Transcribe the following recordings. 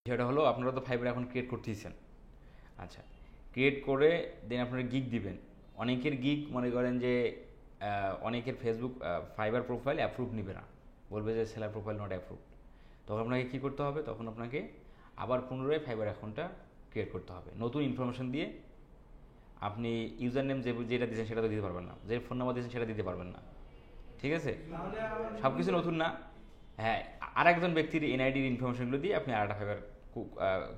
সেটা হলো আপনারা তো ফাইবার এখন ক্রিয়েট করতেইছেন। আচ্ছা, ক্রিয়েট করে দেন আপনারা গিগ দিবেন। অনেকের গিগ মনে করেন যে অনেকের ফেসবুক ফাইবার প্রোফাইল অ্যাপ্রুভ নেবে না, বলবে যে সেলার প্রোফাইল নট অ্যাপ্রুভ। তখন আপনাকে কী করতে হবে? তখন আপনাকে আবার পুনরায় ফাইবার অ্যাকাউন্টটা ক্রিয়েট করতে হবে নতুন ইনফরমেশন দিয়ে। আপনি ইউজার নেম যেটা দিয়েছেন সেটা তো দিতে পারবেন না, যে ফোন নাম্বার দিয়েছেন সেটা দিতে পারবেন না, ঠিক আছে? সব কিছু নতুন না। হ্যাঁ, আর একজন ব্যক্তির এনআইডির ইনফরমেশনগুলো দিয়ে আপনি আরেকটা ফাইবার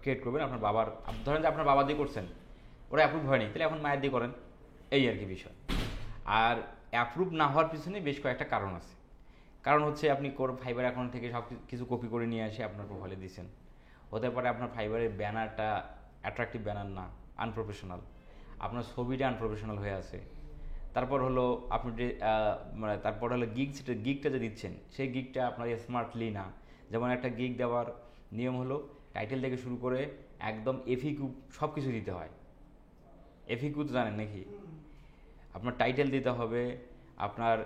ক্রিয়েট করবেন। আপনার বাবার, ধরেন যে আপনার বাবা দিয়ে করছেন, ওরা অ্যাপ্রুভ হয়নি, তাহলে এখন মায়ের দিয়ে করেন, এই আর কি বিষয়। আর অ্যাপ্রুভ না হওয়ার পিছনে বেশ কয়েকটা কারণ আছে। কারণ হচ্ছে আপনি ফাইবার অ্যাকাউন্ট থেকে সব কিছু কপি করে নিয়ে এসে আপনার প্রোফাইলে দিয়েছেন। হতে পারে আপনার ফাইবারের ব্যানারটা অ্যাট্রাকটিভ ব্যানার না, আনপ্রফেশনাল, আপনার ছবিটা আনপ্রফেশনাল হয়ে আছে। তারপর হলো আপনি যে মানে তারপর হলো গিগটা যে দিচ্ছেন সেই গিগটা আপনার স্মার্টলি না। যেমন একটা গিগ দেওয়ার নিয়ম হলো টাইটেল থেকে শুরু করে একদম এফিকিউ সব কিছু দিতে হয়। এফিকিউ তো জানেন নাকি? আপনার টাইটেল দিতে হবে, আপনার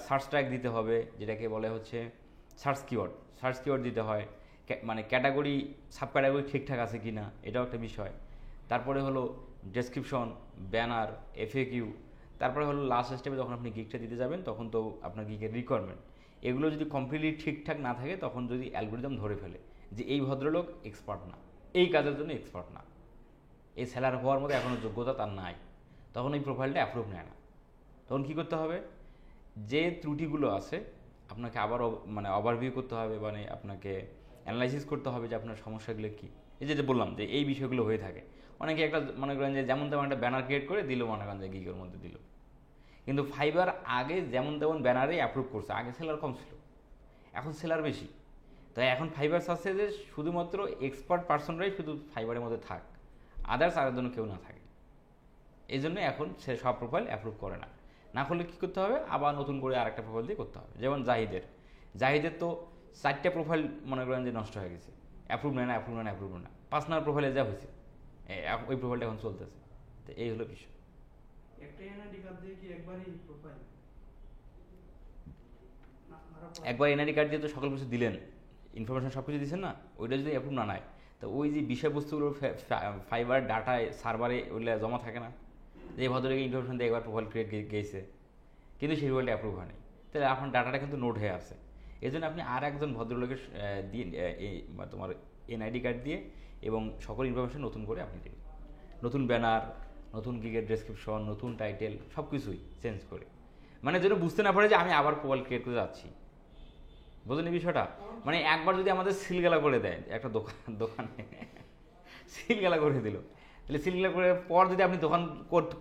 সার্চ ট্যাগ দিতে হবে, যেটাকে বলে হচ্ছে সার্চ কিওয়ার্ড দিতে হয়। মানে ক্যাটাগরি সাব ক্যাটাগরি ঠিকঠাক আছে কি না এটাও একটা বিষয়। তারপরে হলো ডেসক্রিপশন, ব্যানার, এফএকিউ। তারপরে হলো লাস্ট স্টেপে যখন আপনি গিগটা দিতে যাবেন তখন তো আপনার গিগের রিকোয়ারমেন্ট। এগুলো যদি কমপ্লিটলি ঠিকঠাক না থাকে তখন যদি অ্যালগোরিদম ধরে ফেলে যে এই ভদ্রলোক এক্সপার্ট না, এই কাজের জন্য এক্সপার্ট না, এই সেলার হওয়ার মতো এখনও যোগ্যতা তার নাই, তখন এই প্রোফাইলটা অ্যাপ্রুভ নেয় না। তখন কী করতে হবে? যে ত্রুটিগুলো আছে আপনাকে আবার মানে ওভারভিউ করতে হবে, মানে আপনাকে অ্যানালাইসিস করতে হবে যে আপনার সমস্যাগুলো কী। এই যে বললাম যে এই বিষয়গুলো হয়ে থাকে। অনেকে একটা মনে করেন যে যেমন তেমন একটা ব্যানার ক্রিয়েট করে দিল, মনে করেন যে গিগের মধ্যে দিল, কিন্তু ফাইবার আগে যেমন তেমন ব্যানারেই অ্যাপ্রুভ করছে। আগে সেলার কম ছিল, এখন সেলার বেশি। তাই এখন ফাইবার চাচ্ছে যে শুধুমাত্র এক্সপার্ট পার্সনরাই শুধু ফাইবারের মধ্যে থাক, আদার্স আর জন্য কেউ না থাকে। এই জন্য এখন সে সব প্রোফাইল অ্যাপ্রুভ করে না। না করলে কী করতে হবে? আবার নতুন করে আরেকটা প্রোফাইল দিয়ে করতে হবে। যেমন জাহিদের তো 4টা প্রোফাইল মনে করেন যে নষ্ট হয়ে গেছে, অ্যাপ্রুভ নেয় না। 5 নাম্বার প্রোফাইলে যা হয়েছে ওই প্রোফাইলটা এখন চলতেছে। তো এই হলো বিষয়। একবার এনআইডি কার্ড দিয়ে তো সকল কিছু দিলেন, ইনফরমেশন সব কিছু দিচ্ছেন না, ওইটা যদি অ্যাপ্রুভ না নেয় তো ওই যে বিষয়বস্তুগুলো ফাইবার ডাটায় সার্ভারে ওইগুলো জমা থাকে না, যে এই ভদ্রলোকে ইনফরমেশন দিয়ে একবার প্রোফাইল ক্রিয়েট গেছে কিন্তু সেই প্রোফাইলটা অ্যাপ্রুভ হয়নি, তাহলে আপনার ডাটাটা কিন্তু নোট হয়ে আছে। এই জন্য আপনি আর একজন ভদ্রলোকের দিয়ে তোমার এনআইডি কার্ড দিয়ে এবং সকল ইনফরমেশন নতুন করে আপনি দেবেন, নতুন ব্যানার, নতুন গিগের ডেসক্রিপশন, নতুন টাইটেল, সব কিছুই চেঞ্জ করে, মানে যেন বুঝতে না পারে যে আমি আবার প্রোফাইল ক্রিয়েট করে যাচ্ছি। বুঝলেন বিষয়টা? মানে একবার যদি আমাদের সিলগালা করে দেয় একটা দোকানে সিলগালা করে দিল, তাহলে সিলগালা করে পর যদি আপনি দোকান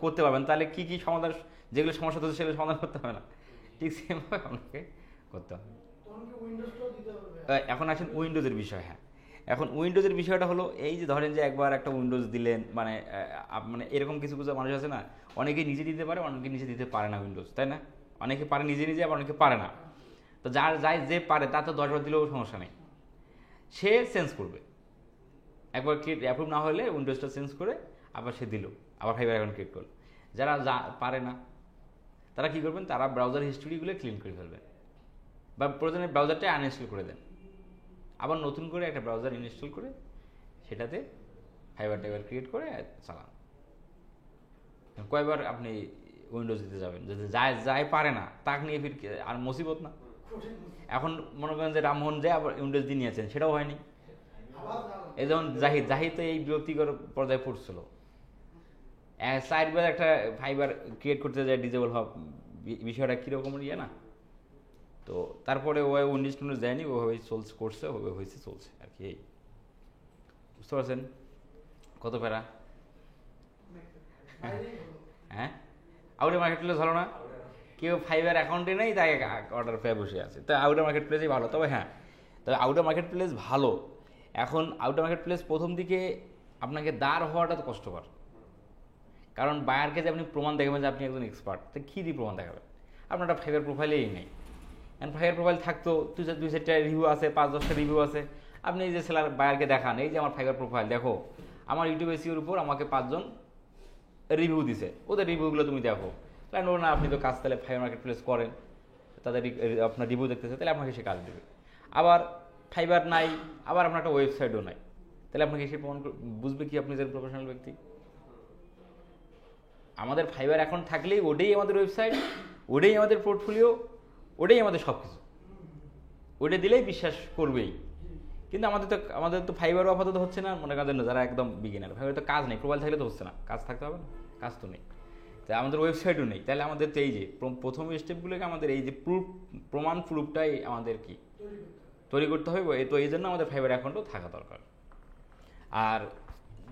করতে পারবেন তাহলে কী কী সমাধান, যেগুলো সমস্যা হচ্ছে সেগুলো সমাধান করতে হবে না, ঠিক সেমভাবে আপনাকে করতে হবে। এখন আসেন উইন্ডোজের বিষয়। হ্যাঁ, এখন উইন্ডোজের বিষয়টা হলো এই যে ধরেন যে একবার একটা উইন্ডোজ দিলেন, মানে মানে এরকম কিছু কিছু মানুষ আছে না, অনেকে নিজে দিতে পারে, অনেকে নিজে দিতে পারে না উইন্ডোজ, তাই না? অনেকে পারে নিজে নিজে, আবার অনেকে পারে না। তো যে পারে তার তো 10 বার দিলেও সমস্যা নেই, সে চেঞ্জ করবে। একবার অ্যাপ্রুভ না হলে উইন্ডোজটা চেঞ্জ করে আবার সে দিল, আবার ফাইবার অ্যাকাউন্ট ক্রিয়েট করলো। যারা পারে না তারা কী করবেন? তারা ব্রাউজার হিস্ট্রিগুলো ক্লিন করে ফেলবেন, বা প্রয়োজনে ব্রাউজারটা আনইনস্টল করে দেন, আবার নতুন করে একটা ব্রাউজার ইনস্টল করে সেটাতে ফাইবার টাইবার ক্রিয়েট করে চালান। কয়বার আপনি উইন্ডোজ দিতে যাবেন? যদি যায় পারে না তাকে নিয়ে ফির আর মুসিবত না। এখন মনে করেন যে রামমোহন যে আবার উইন্ডোজ দিয়ে নিয়েছেন, সেটাও হয়নি। এই যেমন জাহিদ তো এই বিরক্তিকর পর্যায়ে পড়ছিল, 4বার একটা ফাইবার ক্রিয়েট করতে যায় ডিজেবল হওয়া, বিষয়টা কীরকম ইয়ে না। তো তারপরে ও উইন্ডোজ টুন্ডোজ দেয়নি, ওভাবেই করছে, ওভাবে হয়েছে, চলছে আর কি। এই বুঝতে পারছেন কত প্যারা? হ্যাঁ, আউটার মার্কেট প্লেস ভালো না? কেউ ফাইবার অ্যাকাউন্টে নেই, তাই অর্ডার পেয়ে বসে আছে। তো আউটার মার্কেট প্লেসই ভালো। তবে হ্যাঁ, তবে আউটার মার্কেট প্লেস ভালো। এখন আউটার মার্কেট প্লেস প্রথম দিকে আপনাকে দাঁড় হওয়াটা তো কষ্টকর, কারণ বায়ারকে যে আপনি প্রমাণ দেখাবেন যে আপনি একজন এক্সপার্ট, তো কী দিয়ে প্রমাণ দেখাবেন? আপনার একটা ফাইবার প্রোফাইলেই নেই। এখন ফাইবার প্রোফাইল থাকতো, 2-4টা রিভিউ আছে, 5-10টা রিভিউ আছে, আপনি এই যে সেলার বায়ারকে দেখান, এই যে আমার ফাইবার প্রোফাইল দেখো, আমার ইউটিউব এসিওর উপর আমাকে 5 জন রিভিউ দিছে, ওদের রিভিউগুলো তুমি দেখো। কারণ না, আপনি তো কাজ তাহলে ফাইবার মার্কেট প্লেস করেন, তাদের আপনার রিভিউ দেখতেছে, তাহলে আপনাকে সে কাজ দেবে। আবার ফাইবার নাই, আবার আপনার একটা ওয়েবসাইটও নাই, তাহলে আপনাকে সে বুঝবে কি আপনি যে প্রফেশনাল ব্যক্তি? আমাদের ফাইবার অ্যাকাউন্ট থাকলেই ওটাই আমাদের ওয়েবসাইট, ওটাই আমাদের পোর্টফোলিও, ওটাই আমাদের সব কিছু, ওইটা দিলেই বিশ্বাস করবেই। কিন্তু আমাদের তো ফাইবারও আপাতত হচ্ছে না, মনে করেন যারা একদম বিগিনার, ফাইবার তো কাজ নেই, প্রোফাইল থাকলে তো হচ্ছে না, কাজ থাকতে হবে না, কাজ তো নেই, তাই আমাদের ওয়েবসাইটও নেই। তাহলে আমাদের তো এই যে প্রথম স্টেপগুলোকে আমাদের এই যে প্রুফটাই আমাদের কি তৈরি করতে হবে, তো এই জন্য আমাদের ফাইবার অ্যাকাউন্টও থাকা দরকার। আর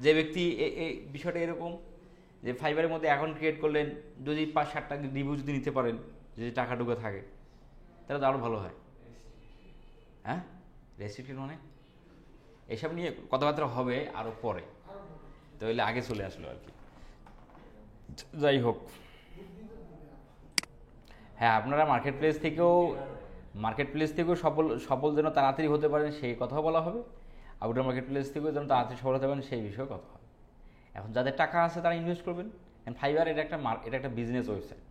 যে ব্যক্তি এই বিষয়টা এরকম যে ফাইবারের মধ্যে অ্যাকাউন্ট ক্রিয়েট করলেন, যদি 5-7টা রিভিউ যদি নিতে পারেন, যদি টাকা ঢুকে থাকে, তাহলে তো আরও ভালো হয়। হ্যাঁ, রেস্ট্রিক্টেড মানে এসব নিয়ে কথাবার্তা হবে আরও পরে, তো এলে আগে চলে আসলো আর কি। যাই হোক, হ্যাঁ, আপনারা মার্কেট প্লেস থেকেও সফল যেন তাড়াতাড়ি হতে পারেন সেই কথাও বলা হবে, আউটার মার্কেট প্লেস থেকেও যেন তাড়াতাড়ি সফল হতে পারেন সেই বিষয়ে কথা হবে। এখন যাদের টাকা আছে তারা ইনভেস্ট করবেন। ফাইবার এটা একটা বিজনেস ওয়েবসাইট,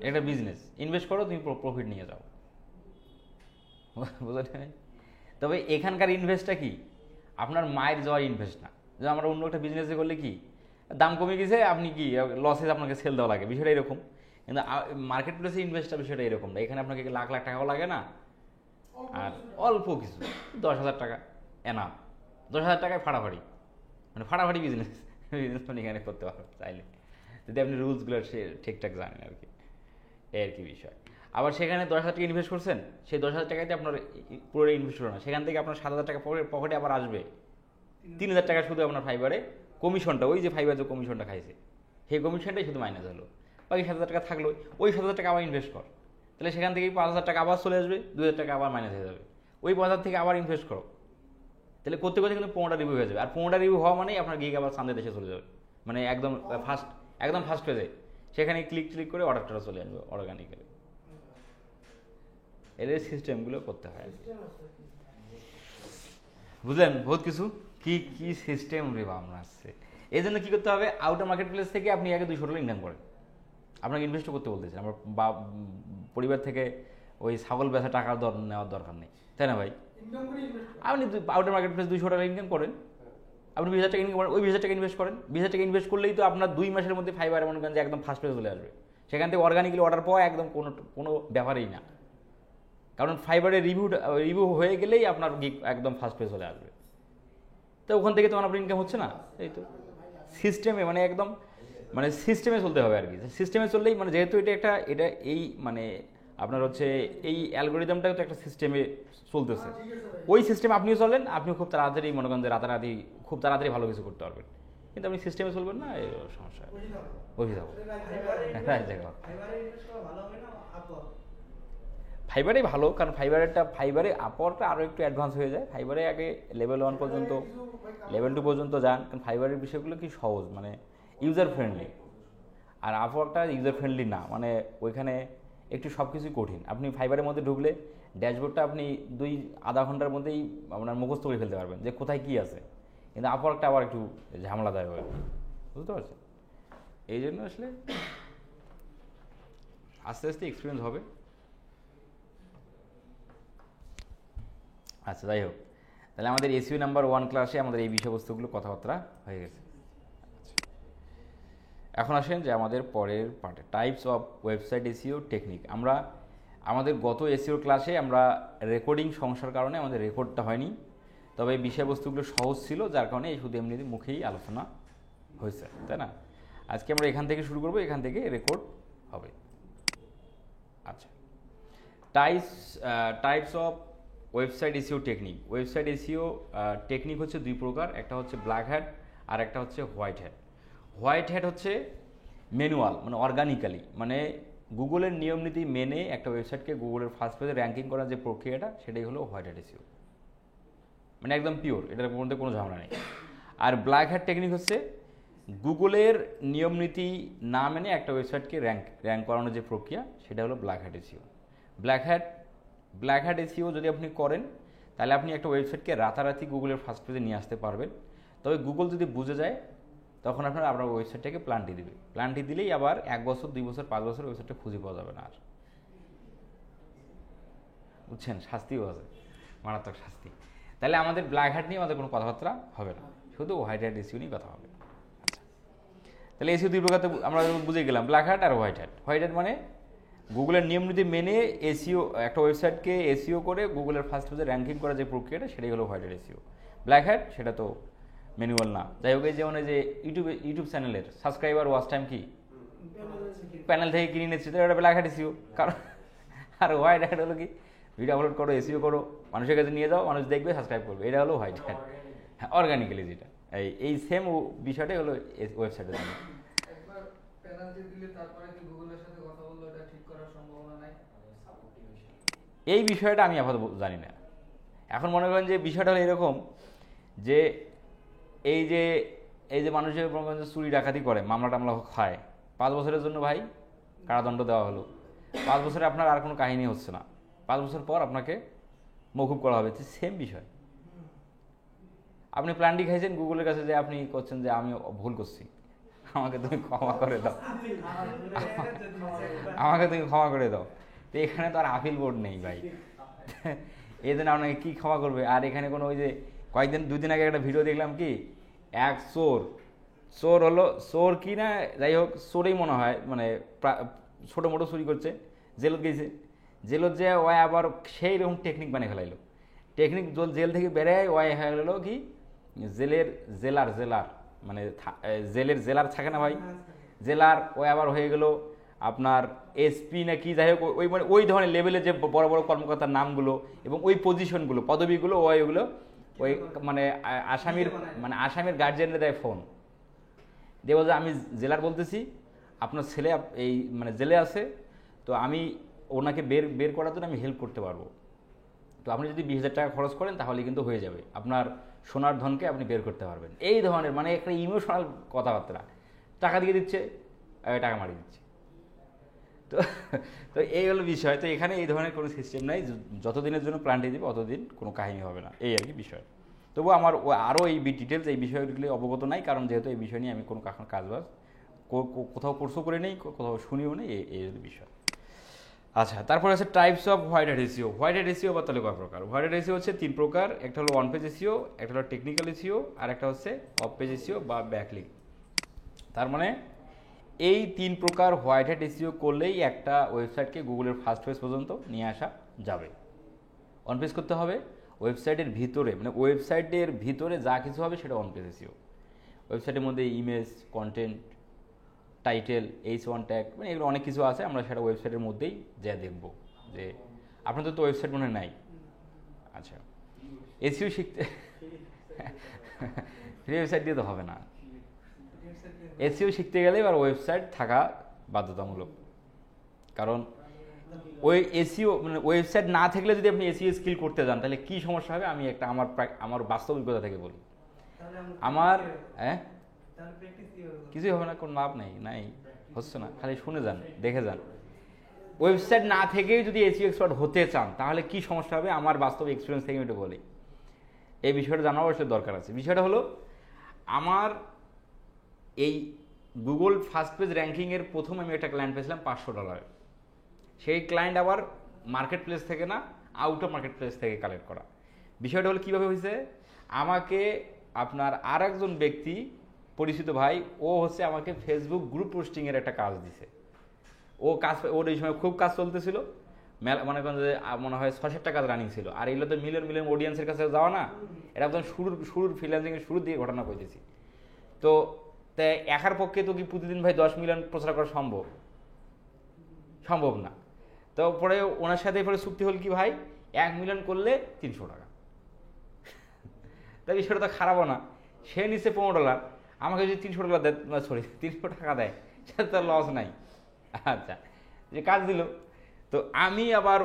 এটা বিজনেস, ইনভেস্ট করো, তুমি প্রফিট নিয়ে যাও, বুঝলেন? তবে এখানকার ইনভেস্টটা কি আপনার মায়ের যাওয়ার ইনভেস্ট না, যে আমরা অন্য একটা বিজনেসে করলে কি দাম কমে গেছে, আপনি কি লসে আপনাকে সেল দেওয়া লাগে, বিষয়টা এরকম। কিন্তু মার্কেট প্লেসে ইনভেস্টটা বিষয়টা এরকম না, এখানে আপনাকে লাখ লাখ টাকাও লাগে না, আর অল্প কিছু 10,000 টাকা এনাম, 10,000 টাকায় ফাটাফাটি, মানে ফাটাফাটি বিজনেস মানে এখানে করতে পারবেন চাইলে, যদি আপনি রুলসগুলো ঠিকঠাক জানেন আর কি, এই আর কি বিষয়। আবার সেখানে 10,000 টাকা ইনভেস্ট করছেন, সেই 10,000 টাকাতে আপনার পুরো ইনভেস্ট হলো না, সেখান থেকে আপনার 7,000 টাকা পকেটে আবার আসবে, 3,000 টাকা শুধু আপনার ফাইবারে কমিশনটা, ওই যে ফাইবার যে কমিশনটা খাইছে সেই কমিশনটাই শুধু মাইনাস হলো, বাকি 7,000 টাকা থাকলো, ওই 7,000 টাকা আবার ইনভেস্ট কর, তাহলে সেখান থেকে 5,000 টাকা আবার চলে আসবে, 2,000 টাকা আবার মাইনাস হয়ে যাবে, ওই 5,000 থেকে আবার ইনভেস্ট করো, তাহলে করতে করতে কিন্তু 15টা রিভিউ হয়ে যাবে, আর 15টা রিভিউ হওয়া মানেই আপনার গিগ আবার সামনে দেশে চলে যাবে, মানে একদম ফার্স্ট পেজে, সেখানে ক্লিক করে অর্ডারটা চলে আসবে অর্গানিক্যালি। এর সিস্টেমগুলো করতে হয়, বুঝলেন? বহুত কিছু কি কি সিস্টেম রে বাবা আসছে। এই জন্য কী করতে হবে, আউটার মার্কেট প্লেস থেকে আপনি আগে $200 ইনকাম করেন, আপনাকে ইনভেস্টও করতে বলতেছেন, আমার পরিবার থেকে ওই ছাগল বেচা টাকা নেওয়ার দরকার নেই, তাই না ভাই? আপনি আউটার মার্কেট প্লেস $200 ইনকাম করেন, আপনি 20,000 টাকা ইনকাম করেন, ওই 20,000 টাকা ইনভেস্ট করেন, 20,000 টাকা ইনভেস্ট করলেই তো আপনার 2 মাসের মধ্যে ফাইবার মনে করেন যে একদম ফার্স্ট পেজে চলে আসবে, সেখান থেকে অর্গানিক্যালি অর্ডার পাওয়া একদম কোনো ব্যাপারই না, কারণ ফাইবারের রিভিউ হয়ে গেলেই আপনার গিগ একদম ফার্স্ট পেজ চলে আসবে, তো ওখান থেকে তোমার আপনার ইনকাম হচ্ছে না। এই তো সিস্টেমে, মানে একদম মানে সিস্টেমে চলতে হবে আর কি, সিস্টেমে চললেই, মানে যেহেতু এটা এই মানে আপনার হচ্ছে এই অ্যালগোরিদমটাও তো একটা সিস্টেমে চলতেছে, ওই সিস্টেমে আপনিও চলেন, আপনিও খুব তাড়াতাড়ি মনে করেন যে খুব তাড়াতাড়ি ভালো কিছু করতে পারবেন, কিন্তু আপনি সিস্টেমে চলবেন না, এই সমস্যা বসে যাবো। ফাইবারেই ভালো, কারণ ফাইবারে আপওয়ার্কটা আরও একটু অ্যাডভান্স হয়ে যায়, ফাইবারে আগে লেভেল 1 পর্যন্ত, লেভেল 2 পর্যন্ত যান, কারণ ফাইবারের বিষয়গুলো কি সহজ, মানে ইউজার ফ্রেন্ডলি, আর আপওয়ার্কটা ইউজার ফ্রেন্ডলি না, মানে ওইখানে একটু সব কিছুই কঠিন। আপনি ফাইবারের মধ্যে ঢুকলে ড্যাশবোর্ডটা আপনি আধা ঘন্টার মধ্যেই আপনার মুখস্থ করে ফেলতে পারবেন যে কোথায় কী আছে, কিন্তু আপওয়ার্কটা আবার একটু ঝামেলাদায়ক হয়, বুঝতে পারছেন? এই জন্য আসলে আস্তে আস্তে এক্সপিরিয়েন্স হবে। আচ্ছা, যাই হোক, তাহলে আমাদের এসইও নাম্বার 1 ক্লাসে আমাদের এই বিষয়বস্তুগুলো কথাবার্তা হয়ে গেছে। এখন আসেন যে আমাদের পরের পার্টে, types of website SEO technique. আমাদের গত এসইও ক্লাসে আমরা রেকর্ডিং সমস্যার কারণে আমাদের রেকর্ডটা হয়নি, তবে এই বিষয়বস্তুগুলো সহজ ছিল, যার কারণে এই শুধু এমনি মুখেই আলোচনা হয়েছে, তাই না? আজকে আমরা এখান থেকে শুরু করবো, এখান থেকে রেকর্ড হবে। আচ্ছা, types of website SEO technique. Website SEO technique হচ্ছে 2 প্রকার, একটা হচ্ছে ব্ল্যাক হ্যাট আর একটা হচ্ছে হোয়াইট হ্যাট। হোয়াইট হ্যাট হচ্ছে ম্যানুয়াল, মানে অর্গানিক্যালি, মানে গুগলের নিয়ম নীতি মেনে একটা ওয়েবসাইটকে গুগলের ফার্স্ট পেজে র্যাঙ্কিং করার যে প্রক্রিয়াটা, সেটাই হলো হোয়াইট হ্যাট এসইও, মানে একদম পিওর, এটার মধ্যে কোনো ঝামেলা নেই। আর ব্ল্যাক হ্যাট টেকনিক হচ্ছে গুগলের নিয়ম নীতি না মেনে একটা ওয়েবসাইটকে র্যাঙ্ক করানোর যে প্রক্রিয়া, সেটা হলো black hat SEO. Black hat SEO যদি আপনি করেন, তাহলে আপনি একটা ওয়েবসাইটকে রাতারাতি গুগলের ফার্স্ট পেজে নিয়ে আসতে পারবেন, তবে গুগল যদি বুঝে যায় তখন আপনার ওয়েবসাইটটাকে প্ল্যান্টি দিবে, প্ল্যান্টি দিলেই আবার 1 বছর 2 বছর 5 বছর ওয়েবসাইটটা খুঁজে পাওয়া যাবে না আর, বুঝছেন? শাস্তিও আছে, মারাত্মক শাস্তি। তাহলে আমাদের ব্ল্যাক হ্যাট নিয়ে আমাদের কোনো কথাবার্তা হবে না, শুধু হোয়াইট হ্যাট এসিও নিয়ে কথা হবে। আচ্ছা, তাহলে এসিও দুই প্রকার আমরা বুঝে গেলাম, ব্ল্যাক হ্যাট আর হোয়াইট হ্যাট। হোয়াইট হ্যাট মানে গুগলের নিয়ম নীতি মেনে এসিও, একটা ওয়েবসাইটকে এসিও করে গুগলের ফার্স্ট পেজে র্যাঙ্কিং করার যে প্রক্রিয়াটা, সেটাই হলো white hat SEO. Black hat সেটা তো ম্যানুয়াল না। যাই হোক, এই যেমন যে ইউটিউব চ্যানেলের সাবস্ক্রাইবার ওয়াচ টাইম কি প্যানেল থেকে কিনে নিচ্ছে, তো এটা ব্ল্যাক হ্যাট এসিও। কারণ আর হোয়াইট হ্যাট হলো কি, ভিডিও আপলোড করো, এসিও করো, মানুষের কাছে নিয়ে যাও, মানুষ দেখবে, সাবস্ক্রাইব করবে, এটা হলো হোয়াইট হ্যাট। হ্যাঁ, অর্গানিক্যালি যেটা, এই সেম বিষয়টাই হলো ওয়েবসাইটের জন্য। এই বিষয়টা আমি আপাতত জানি না। এখন মনে করেন যে বিষয়টা হলো এরকম যে এই যে মানুষের মনে করেন যে চুরি ডাকাতি করে, মামলা টামলা খায়, 5 বছরের জন্য ভাই কারাদণ্ড দেওয়া হলো, 5 বছরে আপনার আর কোনো কাহিনী হচ্ছে না, 5 বছর পর আপনাকে মকুব করা হবে। সেম বিষয়। আপনি প্ল্যানটি খাইছেন গুগলের কাছে, যে আপনি করছেন যে আমি ভুল করছি, আমাকে তুমি ক্ষমা করে দাও, আমাকে তুমি ক্ষমা করে দাও। তো এখানে তো আর আপিল বোর্ড নেই ভাই, এই জন্য আপনাকে কী ক্ষমা করবে। আর এখানে কোনো ওই যে দুই দিন আগে একটা ভিডিও দেখলাম কি, এক চোর হলো, চোর কি না যাই হোক, চোরেই মনে হয়, মানে ছোটো মোটো চুরি করছে, জেলত গেছে, জেলত যে ওয়াই আবার সেই রকম টেকনিক বানিয়ে ফেলাইলো। টেকনিক জেল থেকে বেড়ে ওয়াই হয়ে গেলো কি, জেলার মানে জেলের জেলার থাকে না ভাই, জেলার ওই আবার হয়ে গেল আপনার এসপি না কি, যাই হোক ওই মানে ওই ধরনের লেভেলের যে বড় বড় কর্মকর্তার নামগুলো এবং ওই পজিশনগুলো, পদবিগুলো, ওইগুলো ওই মানে আসামির গার্জিয়ানরা দেয় ফোন দিয়ে, বলছে আমি জেলার বলতেছি, আপনার ছেলে এই মানে জেলে আছে, তো আমি ওনাকে বের করার জন্য আমি হেল্প করতে পারবো, তো আপনি যদি 20,000 টাকা খরচ করেন তাহলে কিন্তু হয়ে যাবে, আপনার সোনার ধনকে আপনি বের করতে পারবেন। এই ধরনের মানে একটা ইমোশনাল কথাবার্তা, টাকা দিয়ে দিচ্ছে, টাকা মারিয়ে দিচ্ছে। তো তো এই হলো বিষয়। তো এখানে এই ধরনের কোনো সিস্টেম নাই, যতদিনের জন্য প্ল্যানটি দেবে অতদিন কোনো কাহিনী হবে না, এই আর কি বিষয়। তবু আমার আরও এই ডিটেলস এই বিষয়গুলি অবগত নাই, কারণ যেহেতু এই বিষয় নিয়ে আমি কোনো কখনো কাজবাজ কোথাও কোর্সও করে নেই, কোথাও শুনিও নেই, এই বিষয়। আচ্ছা, তারপরে আছে types of white hat SEO. White hat SEO বা তাহলে কয় প্রকার? হোয়াইট হ্যাট এসিও হচ্ছে 3 প্রকার। একটা হলো অন পেজ এসিও, একটা হলো টেকনিক্যাল এসিও, আর একটা হচ্ছে অফ পেজ এসিও বা ব্যাকলিঙ্ক। তার মানে এই 3 প্রকার হোয়াইট হ্যাট এসিও করলেই একটা ওয়েবসাইটকে গুগলের ফার্স্ট পেজ পর্যন্ত নিয়ে আসা যাবে। অন পেজ করতে হবে, ওয়েবসাইটের ভিতরে মানে ওয়েবসাইটের ভিতরে যা কিছু হবে সেটা অন পেজ এসিও। ওয়েবসাইটের মধ্যে image, content, title, H1 tag, মানে এগুলো অনেক কিছু আছে, আমরা সেটা ওয়েবসাইটের মধ্যেই যা দেখব। যে আপনাদের তো ওয়েবসাইট মনে নাই? আচ্ছা, এসিও শিখতে ফ্রি ওয়েবসাইট দিয়ে তো হবে না, এসিও শিখতে গেলে এবার ওয়েবসাইট থাকা বাধ্যতামূলক। কারণ ওই এসিও মানে ওয়েবসাইট না থাকলে যদি আপনি এসিও স্কিল করতে যান তাহলে কী সমস্যা হবে, আমি একটা আমার বাস্তব অভিজ্ঞতা থেকে বলি। আমার কিছুই হবে না, কোনো লাভ নেই, হচ্ছে না, খালি শুনে যান, দেখে যান। ওয়েবসাইট না থেকেই যদি এসিও এক্সপার্ট হতে চান তাহলে কি সমস্যা হবে, আমার বাস্তব এক্সপিরিয়েন্স থেকে আমি একটু বলি। এই বিষয়টা জানা অবশ্যই দরকার আছে। বিষয়টা হলো, আমার এই গুগল ফার্স্ট পেজ র্যাঙ্কিংয়ের প্রথম আমি একটা ক্লায়েন্ট পেয়েছিলাম $500। সেই ক্লায়েন্ট আবার মার্কেট প্লেস থেকে না, আউট অফ মার্কেট প্লেস থেকে কালেক্ট করা। বিষয়টা হলো কীভাবে হয়েছে, আমাকে আপনার আর একজন ব্যক্তি পরিচিত ভাই, ও হচ্ছে আমাকে ফেসবুক গ্রুপ পোস্টিংয়ের একটা কাজ দিছে। ওর এই সময় খুব কাজ চলতেছিল, মনে করেন যে মনে হয় 6-7টা কাজ রানিং ছিল। আর এগুলো তো মিলিয়ন অডিয়েন্সের কাছে যাওয়া না, এটা একদম শুরুর ফ্রিল্যান্সিংয়ের শুরুর দিকে ঘটনা কইতেছি। তো তাই একার পক্ষে তো কি প্রতিদিন ভাই 10 মিলিয়ন প্রচার করা সম্ভব না। তো পরে ওনার সাথে পরে চুক্তি হল কি ভাই, 1 মিলিয়ন করলে $300। তাই বিষয়টা তো খারাপও না, সে নিচ্ছে $15, আমাকে যদি $300 দেয়, সরি $300 দেয়, সেটা তো লস নাই। আচ্ছা, যে কাজ দিল, তো আমি আবার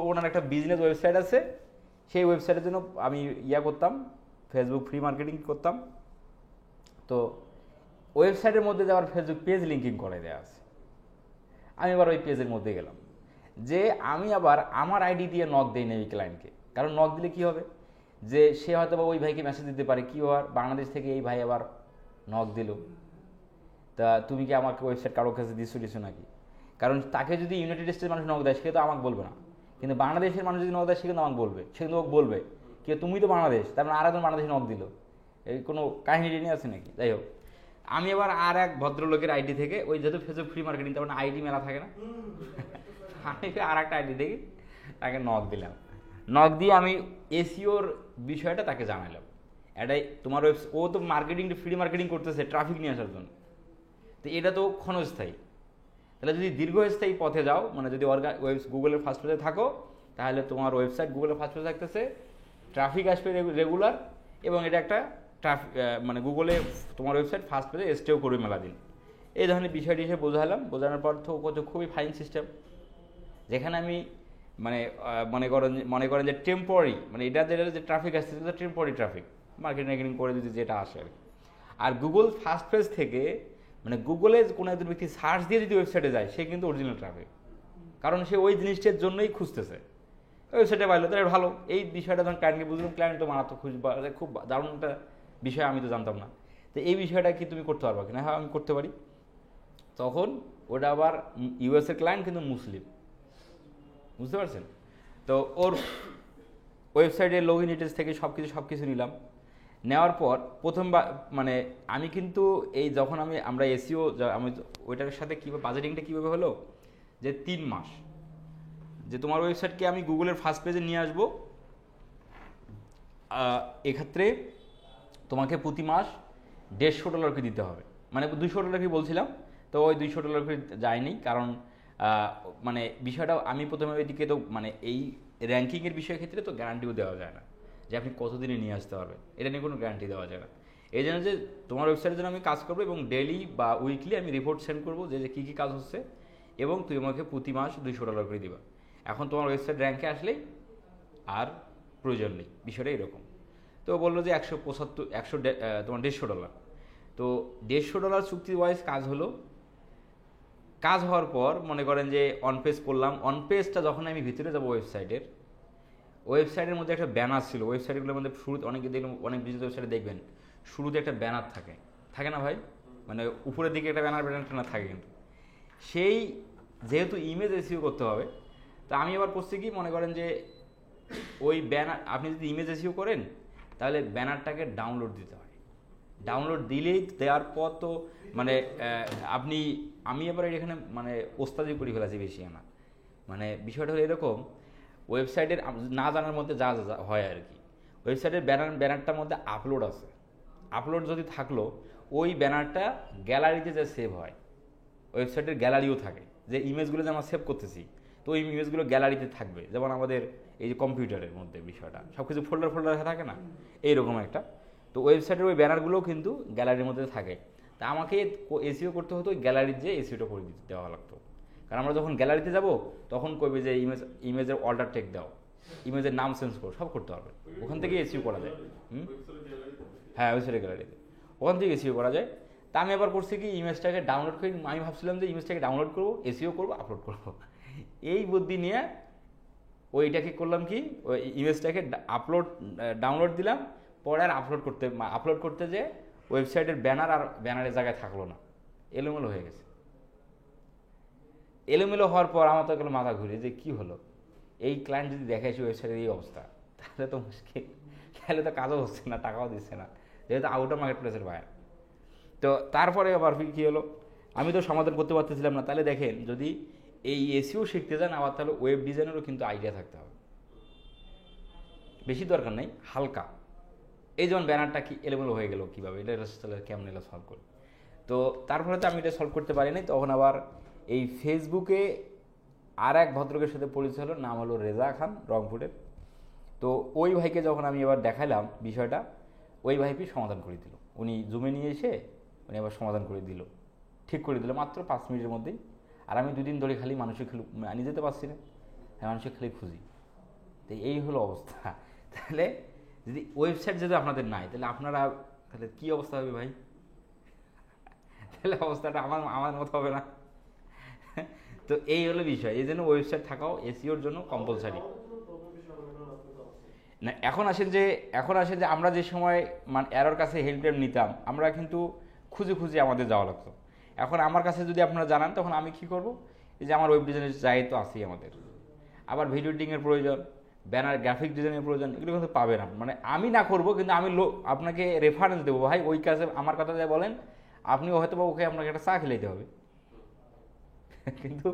ওনার একটা বিজনেস ওয়েবসাইট আছে, সেই ওয়েবসাইটের জন্য আমি করতাম, ফেসবুক ফ্রি মার্কেটিং করতাম। তো ওয়েবসাইটের মধ্যে যে আবার ফেসবুক পেজ লিঙ্কিং করে দেওয়া আছে, আমি আবার ওই পেজের মধ্যে গেলাম, যে আমি আবার আমার আইডি দিয়ে নক দিই না ওই ক্লায়েন্টকে। কারণ নক দিলে কী হবে, যে সে হয়তো বা ওই ভাইকে মেসেজ দিতে পারে, কী হওয়ার বাংলাদেশ থেকে এই ভাই আবার নক দিল, তা তুমি কি আমাকে ওয়েবসাইট কারোর কাছে দিচ্ছ নাকি। কারণ তাকে যদি ইউনাইটেড স্টেটস মানুষ নক দেয়, সে তো আমাকে বলবে না, কিন্তু বাংলাদেশের মানুষ যদি নক দেয় সে কিন্তু আমাকে বলবে, সে কিন্তু ওকে বলবে কি তুমি তো বাংলাদেশ, তার মানে আর একজন বাংলাদেশে নক দিল, এই কোনো কাহিনী টেনে আছে নাকি? যাই হোক, আমি এবার আর এক ভদ্রলোকের আইডি থেকে, ওই যেহেতু ফেসবুক ফ্রি মার্কেটিং তার মানে আইডি মেলা থাকে না, আমি আর একটা আইডি থেকে তাকে নক দিলাম। নক দিয়ে আমি এসইওর বিষয়টা তাকে জানালাম। এটাই তোমার ও তো মার্কেটিং ফ্রি মার্কেটিং করতেছে ট্রাফিক নিয়ে আসার জন্য, তো এটা তো ক্ষণস্থায়ী। তাহলে যদি দীর্ঘস্থায়ী পথে যাও, মানে যদি গুগলের ফার্স্ট পেজে থাকো, তাহলে তোমার ওয়েবসাইট গুগলের ফার্স্ট পেজে থাকতেছে, ট্রাফিক আসবে রেগুলার, এবং এটা একটা মানে গুগলে তোমার ওয়েবসাইট ফার্স্ট পেজে স্টেও করবে মেলা দিন। এই ধরনের বিষয়টি হিসেবে বোঝালাম। বোঝানোর পর তো কত খুবই ফাইন সিস্টেম, যেখানে আমি মানে মনে করেন যে টেম্পোরারি, মানে এটা যেটা যে ট্রাফিক আসছে সেটা টেম্পোরারি ট্রাফিক, মার্কেটিং করে যদি যেটা আসে আর কি। আর গুগল ফার্স্ট পেজ থেকে, মানে গুগলে কোনো একজন ব্যক্তি সার্চ দিয়ে যদি ওয়েবসাইটে যায়, সে কিন্তু অরিজিনাল ট্রাফিক, কারণ সে ওই জিনিসটার জন্যই খুঁজতেছে। ওয়েবসাইটে পাইলো তাহলে ভালো। এই বিষয়টা যখন ক্লায়েন্টকে বুঝলাম, ক্লায়েন্ট তো মারাত্মক খুঁজবা, খুব দারুণ একটা বিষয়, আমি তো জানতাম না। তো এই বিষয়টা কি তুমি করতে পারবা কিনা? হ্যাঁ, আমি করতে পারি। তখন ওটা আবার ইউএসের ক্লায়েন্ট, কিন্তু মুসলিম, বুঝতে পারছেন? তো ওর ওয়েবসাইটের লগ ইন ডিটেলস থেকে সব কিছু নিলাম। নেওয়ার পর প্রথমবার মানে আমি কিন্তু এই যখন আমরা এসইও আমি ওইটার সাথে কীভাবে বাজেটিংটা কীভাবে হলো, যে 3 মাস যে তোমার ওয়েবসাইটকে আমি গুগলের ফার্স্ট পেজে নিয়ে আসবো, এক্ষেত্রে তোমাকে প্রতি মাস $150 করে দিতে হবে। মানে $200 কি বলছিলাম, তো ওই $200 করে যায়নি, কারণ মানে বিষয়টা আমি প্রথমে ওইদিকে তো মানে এই র্যাঙ্কিংয়ের বিষয়ের ক্ষেত্রে তো গ্যারান্টিও দেওয়া যায় না যে আপনি কতদিনে নিয়ে আসতে পারবেন, এটা নিয়ে কোনো গ্যারান্টি দেওয়া যায় না। এই জন্য যে তোমার ওয়েবসাইটের জন্য আমি কাজ করবো, এবং ডেইলি বা উইকলি আমি রিপোর্ট সেন্ড করবো যে কী কী কাজ হচ্ছে, এবং তুই আমাকে প্রতি মাস $200 করে দিবা। এখন তোমার ওয়েবসাইট র্যাঙ্কে আসলেই আর প্রয়োজন নেই, বিষয়টা এরকম। তো বললো যে 175 তোমার $150। তো $150 চুক্তি ওয়াইজ কাজ হলো। কাজ হওয়ার পর মনে করেন যে অন পেজ করলাম। অন পেজটা যখন আমি ভিতরে যাবো ওয়েবসাইটের মধ্যে একটা ব্যানার ছিল। ওয়েবসাইটগুলোর মধ্যে শুরুতে অনেক ডিজিটাল ওয়েবসাইটে দেখবেন শুরুতে একটা ব্যানার থাকে না ভাই? মানে উপরের দিকে একটা ব্যানার থাকে, কিন্তু সেই যেহেতু ইমেজ এসইও করতে হবে, তা আমি এবার করছি কি, মনে করেন যে ওই ব্যানার আপনি যদি ইমেজ এসইও করেন, তাহলে ব্যানারটাকে ডাউনলোড দিতে হয়। ডাউনলোড দিলেই দেওয়ার পর তো মানে আমি এবার এখানে মানে ওস্তাদি করে ফেলেছি বেশি আনা। মানে বিষয়টা হলো এরকম, ওয়েবসাইটের না জানার মধ্যে যা যা হয় আর কি, ওয়েবসাইটের ব্যানারটার মধ্যে আপলোড আছে। আপলোড যদি থাকলো, ওই ব্যানারটা গ্যালারিতে যে সেভ হয়, ওয়েবসাইটের গ্যালারিও থাকে, যে ইমেজগুলো যে আমরা সেভ করতেছি, তো ওই ইমেজগুলো গ্যালারিতে থাকবে। যেমন আমাদের এই যে কম্পিউটারের মধ্যে বিষয়টা সব কিছু ফোল্ডার থাকে না, এইরকম একটা। তো ওয়েবসাইটের ওই ব্যানারগুলোও কিন্তু গ্যালারির মধ্যে থাকে। তা আমাকে এসইও করতে হতো, ওই গ্যালারির যে এসইওটা করে দেওয়া লাগতো। কারণ আমরা যখন গ্যালারিতে যাব, তখন কইবে যে ইমেজের অল্টার টেক দাও, ইমেজের নাম চেঞ্জ করো, সব করতে হবে। ওখান থেকে এসইও করা যায়। হ্যাঁ, ওয়েবসাইটের গ্যালারিতে ওখান থেকে এসইও করা যায়। তা আমি এবার করছি কি, ইমেজটাকে ডাউনলোড করি। আমি ভাবছিলাম যে ইমেজটাকে ডাউনলোড করবো, এসইও করবো, আপলোড করবো। এই বুদ্ধি নিয়ে ওইটাকে করলাম কি, ওই ইমেজটাকে ডাউনলোড দিলাম। পরে আর আপলোড করতে যে ওয়েবসাইটের ব্যানার আর ব্যানারের জায়গায় থাকলো না, এলোমেলো হয়ে গেছে। এলোমেলো হওয়ার পর আমার তো গেলো মাথা ঘুরে, যে কি হলো, এই ক্লায়েন্ট যদি দেখাইছি ওয়েবসাইটের এই অবস্থা, তাহলে তো মুশকিল, তাহলে তো কাজও হচ্ছে না, টাকাও দিচ্ছে না, যেহেতু আউট অফ মার্কেট প্লেসের বাইরে। তো তারপরে আবার কী হলো, আমি তো সমাধান করতে পারতেছিলাম না। তাহলে দেখেন, যদি এই এসইও শিখতে যান, আবার তাহলে ওয়েব ডিজাইনেরও কিন্তু আইডিয়া থাকতে হবে। বেশি দরকার নেই, হালকা। এই যেমন ব্যানারটা কি এলোমেলো হয়ে গেল, কীভাবে এটা তাহলে কেমন এলো সলভ করি। তো তারপরে তো আমি এটা সলভ করতে পারিনি। তখন আবার এই ফেসবুকে আর এক ভদ্রকের সাথে পরিচয় হলো, নাম হলো রেজা খান, রংপুরের। তো ওই ভাইকে যখন আমি এবার দেখালাম বিষয়টা, ওই ভাইকে সমাধান করে দিল। উনি জুমে নিয়ে এসে উনি আবার সমাধান করে দিল, ঠিক করে দিল মাত্র 5 মিনিটের মধ্যেই। আর আমি 2 দিন ধরে খালি মানুষের আনি যেতে পারছি না, হ্যাঁ, মানুষের খালি খুঁজি। তো এই হলো অবস্থা। তাহলে যদি ওয়েবসাইট যদি আপনাদের নাই, তাহলে আপনারা তাহলে কী অবস্থা হবে ভাই? তাহলে অবস্থাটা আমার মতো হবে না। তো এই হলো বিষয়। এই জন্য ওয়েবসাইট থাকাও এসইওর জন্য কম্পালসারি না। এখন আসেন যে আমরা যে সময় মানে এরর কাছে হেল্পলাইন নিতাম, আমরা কিন্তু খুঁজে আমাদের যাওয়া লাগতো। এখন আমার কাছে যদি আপনারা জানান, তখন আমি কি করব, এই যে আমার ওয়েব ডিজাইনের চাই তো আছেই আমাদের, আবার ভিডিও এডিটিংয়ের প্রয়োজন, ব্যানার গ্রাফিক ডিজাইনের প্রয়োজন, এগুলো কিন্তু পাবেন। মানে আমি না করবো, কিন্তু আমি আপনাকে রেফারেন্স দেবো, ভাই ওই কাজে আমার কথা যা বলেন, আপনিও হয়তো বা ওকে আপনাকে একটা চা খেলাইতে হবে, কিন্তু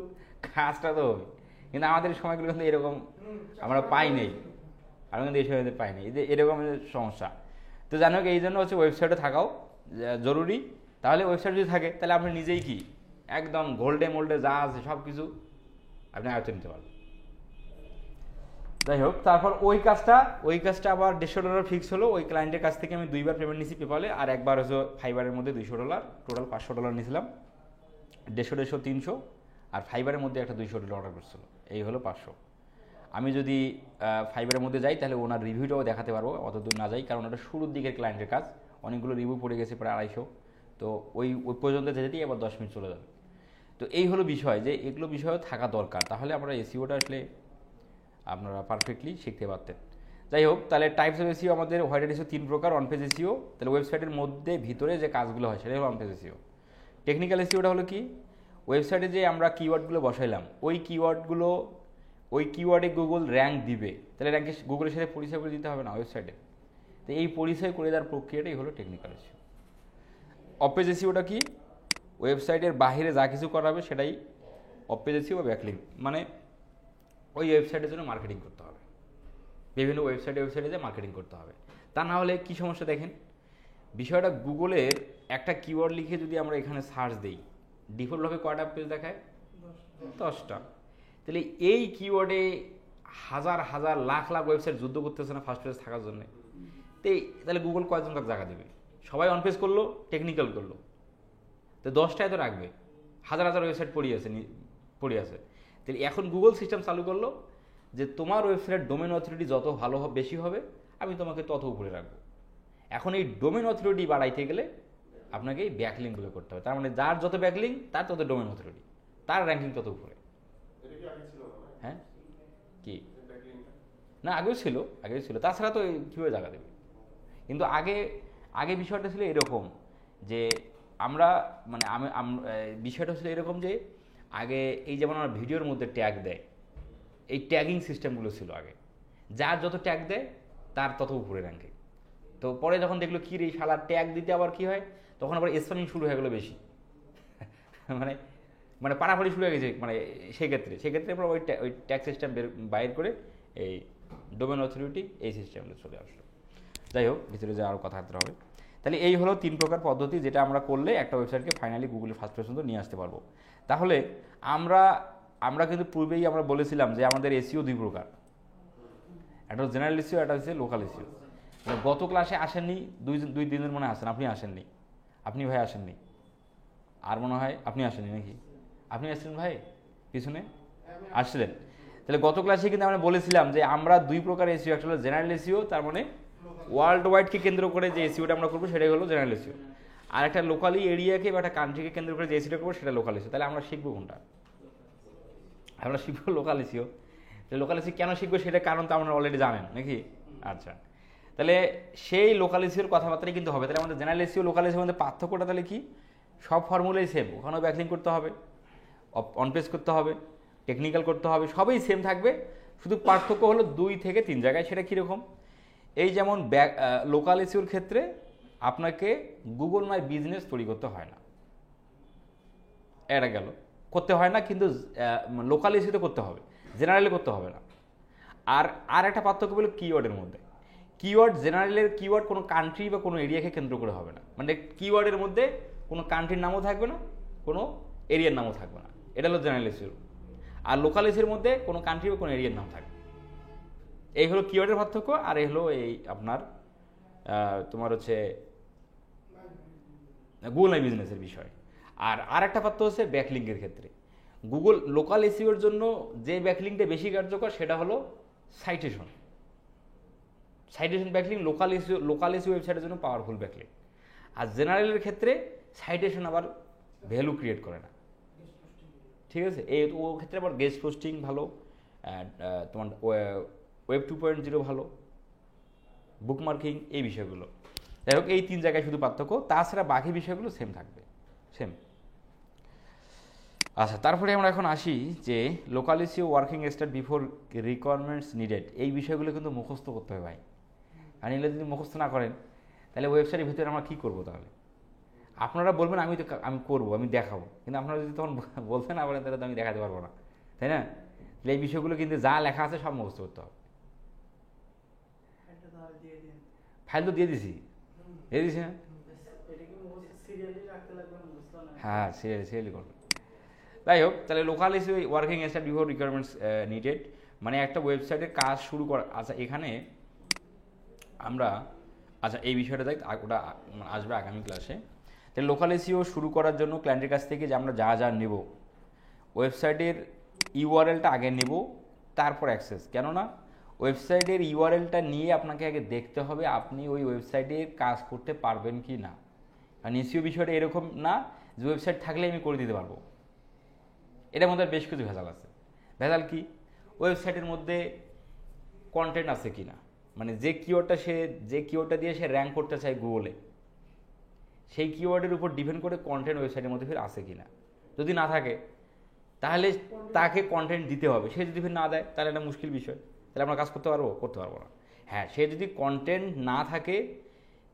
কাজটা তো হবে। কিন্তু আমাদের সময়গুলো কিন্তু এরকম আমরা পাই নাই, আমরা কিন্তু এই সময়তে পাই নাই, এরকম সমস্যা। তো জানো এই জন্য হচ্ছে ওয়েবসাইটে থাকাও জরুরি। তাহলে ওয়েবসাইট যদি থাকে তাহলে আপনি নিজেই কি একদম গোল্ডে মোল্ডে যা আছে সব কিছু আপনি আয়ত্ত নিতে পারবেন। যাই হোক, তারপর ওই কাজটা আবার $150 ফিক্স হলো। ওই ক্লায়েন্টের কাছ থেকে আমি 2বার পেমেন্ট নিয়েছি পেপালে, আর একবার হচ্ছে ফাইবারের মধ্যে $200, টোটাল $500 নিয়েছিলাম। 150, 300, আর ফাইবারের মধ্যে একটা $200 অর্ডার করছিল, এই হলো 500। আমি যদি ফাইবারের মধ্যে যাই তাহলে ওনার রিভিউটাও দেখাতে পারবো, অত দূর না যাই, কারণ ওটা শুরুর দিকের ক্লায়েন্টের কাজ, অনেকগুলো রিভিউ পড়ে গেছে, প্রায় 250। তো ওই পর্যন্ত যেতেই আবার 10 মিনিট চলে যাবে। তো এই হলো বিষয়, যে এগুলো বিষয়ও থাকা দরকার, তাহলে আমরা এসইওটা আসলে আপনারা পারফেক্টলি শিখতে পারতেন। যাই হোক, তাহলে টাইপস অফ এসইও আমাদের হোয়াইট এসইও 3 প্রকার। অন পেজ এসইও, তাহলে ওয়েবসাইটের মধ্যে ভিতরে যে কাজগুলো হয় সেটাই হলো অন পেজ এসইও। টেকনিক্যাল এসইওটা হলো কি, ওয়েবসাইটে যে আমরা কিওয়ার্ডগুলো বসাইলাম, ওই কিওয়ার্ডে গুগল র্যাঙ্ক দিবে, তাহলে র্যাঙ্কে গুগলের সাথে পরিচয় করে দিতে হবে না ওয়েবসাইটে। তো এই পরিচয় করে দেওয়ার প্রক্রিয়াটাই হলো টেকনিক্যাল এসইও। অফ পেজ এসইওটা কি, ওয়েবসাইটের বাইরে যা কিছু করা হবে সেটাই অফ পেজ এসইও বা ব্যাকলিঙ্ক, মানে ওই ওয়েবসাইটের জন্য মার্কেটিং করতে হবে, বিভিন্ন ওয়েবসাইটে যে মার্কেটিং করতে হবে। তা না হলে কী সমস্যা দেখেন, বিষয়টা গুগলের একটা কিওয়ার্ড লিখে যদি আমরা এখানে সার্চ দিই, ডিফল্টভাবে কয়টা পেজ দেখায়? 10টা। তাহলে এই কিওয়ার্ডে হাজার হাজার লাখ লাখ ওয়েবসাইট যুদ্ধ করতেছে না ফার্স্ট পেজ থাকার জন্য। তাহলে গুগল কয়জন কাজ জায়গা দেবে? সবাই অন পেজ করলো, টেকনিক্যাল করলো, তো 10টায় তো রাখবে, হাজার হাজার ওয়েবসাইট পড়ে আছে। তাহলে এখন গুগল সিস্টেম চালু করলো যে তোমার ওয়েবসাইটের ডোমেন অথরিটি যত ভালো হবে, বেশি হবে, আমি তোমাকে তত উপরে রাখবো। এখন এই ডোমেন অথরিটি বাড়াইতে গেলে আপনাকে এই ব্যাকলিঙ্কগুলো করতে হবে। তার মানে যার যত ব্যাকলিঙ্ক তার তত ডোমেন অথরিটি, তার র্যাঙ্কিং তত উপরে। হ্যাঁ কি না, আগেও ছিল, তাছাড়া তো কীভাবে জায়গা দেবে? কিন্তু আগে বিষয়টা ছিল এরকম যে বিষয়টা ছিল এরকম যে আগে এই যেমন আমার ভিডিওর মধ্যে ট্যাগ দেয়, এই ট্যাগিং সিস্টেমগুলো ছিল আগে, যার যত ট্যাগ দেয় তার তত উপরে র্যাঙ্কে। তো পরে যখন দেখলো কি রে শালা ট্যাগ দিতে আবার কি হয়, তখন আবার স্প্যামিং শুরু হয়ে গেলো বেশি, মানে পাড়াপাড়ি শুরু হয়ে গেছে। মানে সেক্ষেত্রে পর ওই ট্যাগ সিস্টেম বাইর করে এই ডোমেন অথরিটি এই সিস্টেমগুলো চলে আসলো। যাই হোক, ভিতরে যে আরও কথাবার্তা হবে। তাহলে এই হলো 3 প্রকার পদ্ধতি, যেটা আমরা করলে একটা ওয়েবসাইটকে ফাইনালি গুগলের ফার্স্ট পর্যন্ত নিয়ে আসতে পারবো। তাহলে আমরা কিন্তু পূর্বেই আমরা বলেছিলাম যে আমাদের এসইও 2 প্রকার, একটা জেনারেল এসইও, একটা হচ্ছে লোকাল এসইও। গত ক্লাসে আসেননি, 2 দিনের মনে আসেন, আপনি আসেননি, আপনি ভাই আসেননি, আর মনে হয় আপনি আসেননি নাকি? আপনি আসছিলেন ভাই, পিছনে আসছিলেন। তাহলে গত ক্লাসে কিন্তু আমরা বলেছিলাম যে আমরা 2 প্রকার এসইও, একটা হলো জেনারেল এসইও, তার মানে ওয়ার্ল্ড ওয়াইডকে কেন্দ্র করে যে এসইওটা আমরা করবো সেটাই হলো জেনারেল এসইও, আর একটা লোকালি এরিয়াকে বা একটা কান্ট্রিকে কেন্দ্র করে যে এসইওটা করবো সেটা লোকাল এসইও। তাহলে আমরা শিখবো কোনটা? আমরা শিখবো লোকাল এসইও। লোকাল এসইও কেন শিখবো সেটা কারণ তো আপনারা অলরেডি জানেন নাকি? আচ্ছা, তাহলে সেই লোকাল এসইওর কথাবার্তাই কিন্তু হবে। তাহলে আমাদের জেনারেল এসইও লোকাল এসইওর মধ্যে পার্থক্যটা তাহলে কি? সব ফর্মুলাই সেম, ওখানেও ব্যাকলিঙ্ক করতে হবে, অন পেজ করতে হবে, টেকনিক্যাল করতে হবে, সবই সেম থাকবে, শুধু পার্থক্য হলো 2 থেকে 3 জায়গায়। সেটা কীরকম? এই যেমন লোকাল এসইওর ক্ষেত্রে আপনাকে গুগল মাই বিজনেস তৈরি করতে হয় না, এটা গেল, করতে হয় না, কিন্তু লোকাল এসইওতে করতে হবে, জেনারেলে করতে হবে না। আর একটা পার্থক্য হলো কিওয়ার্ডের মধ্যে। জেনারেলের কিওয়ার্ড কোনো কান্ট্রি বা কোনো এরিয়াকে কেন্দ্র করে হবে না, মানে কিওয়ার্ডের মধ্যে কোনো কান্ট্রির নামও থাকবে না, কোনো এরিয়ার নামও থাকবে না, এটা হলো জেনারেল এসইও। আর লোকাল এসইওর মধ্যে কোনো কান্ট্রি বা কোনো এরিয়ার নাম থাকবে। এই হলো কিওয়ার্ডের পার্থক্য, আর এই হলো এই আপনার তোমার হচ্ছে গুগল মাই বিজনেসের বিষয়। আর একটা পার্থক্য হচ্ছে ব্যাকলিঙ্কের ক্ষেত্রে। গুগল লোকাল এসইওর জন্য যে ব্যাকলিঙ্কটা বেশি কার্যকর সেটা হলো সাইটেশন ব্যাকলিঙ্ক। লোকাল এসইও ওয়েবসাইটের জন্য পাওয়ারফুল ব্যাকলিঙ্ক। আর জেনারেলের ক্ষেত্রে সাইটেশন আবার ভ্যালু ক্রিয়েট করে না, ঠিক আছে? ও ক্ষেত্রে আবার গেস্ট পোস্টিং ভালো, তোমার ওয়েব 2.0 ভালো, বুকমার্কিং, এই বিষয়গুলো। যাই হোক, এই 3 জায়গায় শুধু পার্থক্য, তাছাড়া বাকি বিষয়গুলো সেম থাকবে, সেম। আচ্ছা, তারপরে আমরা এখন আসি যে local SEO working start before requirements needed, এই বিষয়গুলো কিন্তু মুখস্থ করতে হবে ভাই। আর এগুলো যদি মুখস্থ না করেন তাহলে ওয়েবসাইটের ভিতরে আমরা কী করবো তাহলে? আপনারা বলবেন আমি করবো, আমি দেখাবো, কিন্তু আপনারা যদি তখন বলতে না পারেন তাহলে তো আমি দেখাতে পারবো না, তাই না? তাহলে এই বিষয়গুলো কিন্তু যা লেখা আছে সব মুখস্থ করতে হবে। ফাইল তো দিয়ে দিছি, হ্যাঁ হ্যাঁ, সিরিয়ালি করবেন। যাই হোক, তাহলে local SEO working start before requirements needed, মানে একটা ওয়েবসাইটের কাজ শুরু করা। আচ্ছা, এখানে আমরা এই বিষয়টা দেখ, ওটা আসবে আগামী ক্লাসে। তাহলে লোকাল এসইও শুরু করার জন্য ক্লায়েন্টের কাছ থেকে যে আমরা যা যা নেব, ওয়েবসাইটের ইউআরএলটা আগে নেব, তারপর অ্যাক্সেস। কেননা ওয়েবসাইটের ইউআরএলটা নিয়ে আপনাকে আগে দেখতে হবে আপনি ওই ওয়েবসাইটে কাজ করতে পারবেন কি না। কারণ এসইও বিষয়টা এরকম না যে ওয়েবসাইট থাকলে আমি করে দিতে পারবো। এটার মধ্যে বেশ কিছু ভেজাল আছে। ভেজাল কি? ওয়েবসাইটের মধ্যে কন্টেন্ট আছে কি না, মানে যে কিওয়ার্ডটা দিয়ে সে র্যাঙ্ক করতে চায় গুগলে, সেই কিওয়ার্ডের উপর ডিপেন্ড করে কন্টেন্ট ওয়েবসাইটের মধ্যে ফের আছে কি না। যদি না থাকে তাহলে তাকে কন্টেন্ট দিতে হবে। সে যদি ফের না দেয় তাহলে একটা মুশকিল বিষয়। তাহলে আমরা কাজ করতে পারবো না। হ্যাঁ, সে যদি কন্টেন্ট না থাকে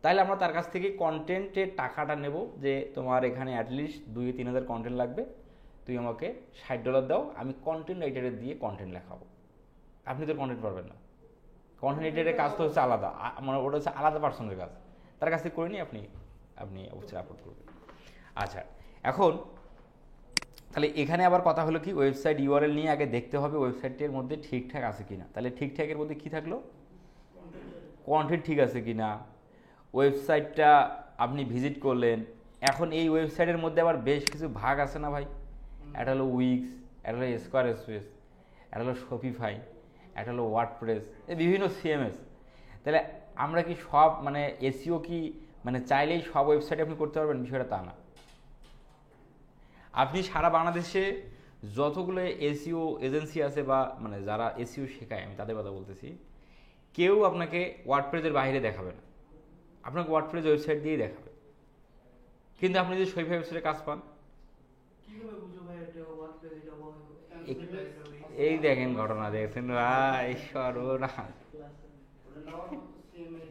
তাহলে আমরা তার কাছ থেকে কন্টেন্টের টাকাটা নেব, যে তোমার এখানে অ্যাটলিস্ট 2-3 হাজার কন্টেন্ট লাগবে, তুই আমাকে $60 দাও, আমি কন্টেন্ট রাইটারের দিয়ে কন্টেন্ট লেখাবো। আপনি তো কন্টেন্ট পারবেন না। কন্টেন্ট রাইটারের কাজ তো হচ্ছে আলাদা, মানে ওটা হচ্ছে আলাদা পার্সনের কাজ। তার কাছ থেকে করে নিয়ে আপনি অবশ্যই আপলোড করবেন। আচ্ছা, এখন তাহলে এখানে আবার কথা হলো কি, ওয়েবসাইট ইউআরএল নিয়ে আগে দেখতে হবে ওয়েবসাইটের মধ্যে ঠিকঠাক আছে কিনা। তাহলে ঠিকঠাকের মধ্যে কি থাকলো? কন্টেন্ট ঠিক আছে কিনা, ওয়েবসাইটটা আপনি ভিজিট করলেন। এখন এই ওয়েবসাইটের মধ্যে আবার বেশ কিছু ভাগ আছে না ভাই? একটা হলো উইক্স, একটা হলো স্কোয়ার স্পেস, একটা হলো শপিফাই, একটা হলো ওয়ার্ডপ্রেস, এই বিভিন্ন সিএমএস। তাহলে আমরা কি সব মানে এসইও কি মানে চাইলেই সব ওয়েবসাইটে আপনি করতে পারবেন? বিষয়টা তা না। আপনি সারা বাংলাদেশে যতগুলো এসইও এজেন্সি আছে বা মানে যারা এসইও শেখায়, আমি তাদের কথা বলতেছি, কেউ আপনাকে ওয়ার্ডপ্রেসের বাইরে দেখাবে না, আপনাকে ওয়ার্ডপ্রেস ওয়েবসাইট দিয়েই দেখাবে। কিন্তু আপনি যদি শপিফাই ওয়েবসাইটে কাজ পান, এই দেখেন ঘটনা, দেখছেন ভাই, সর্বনাশ,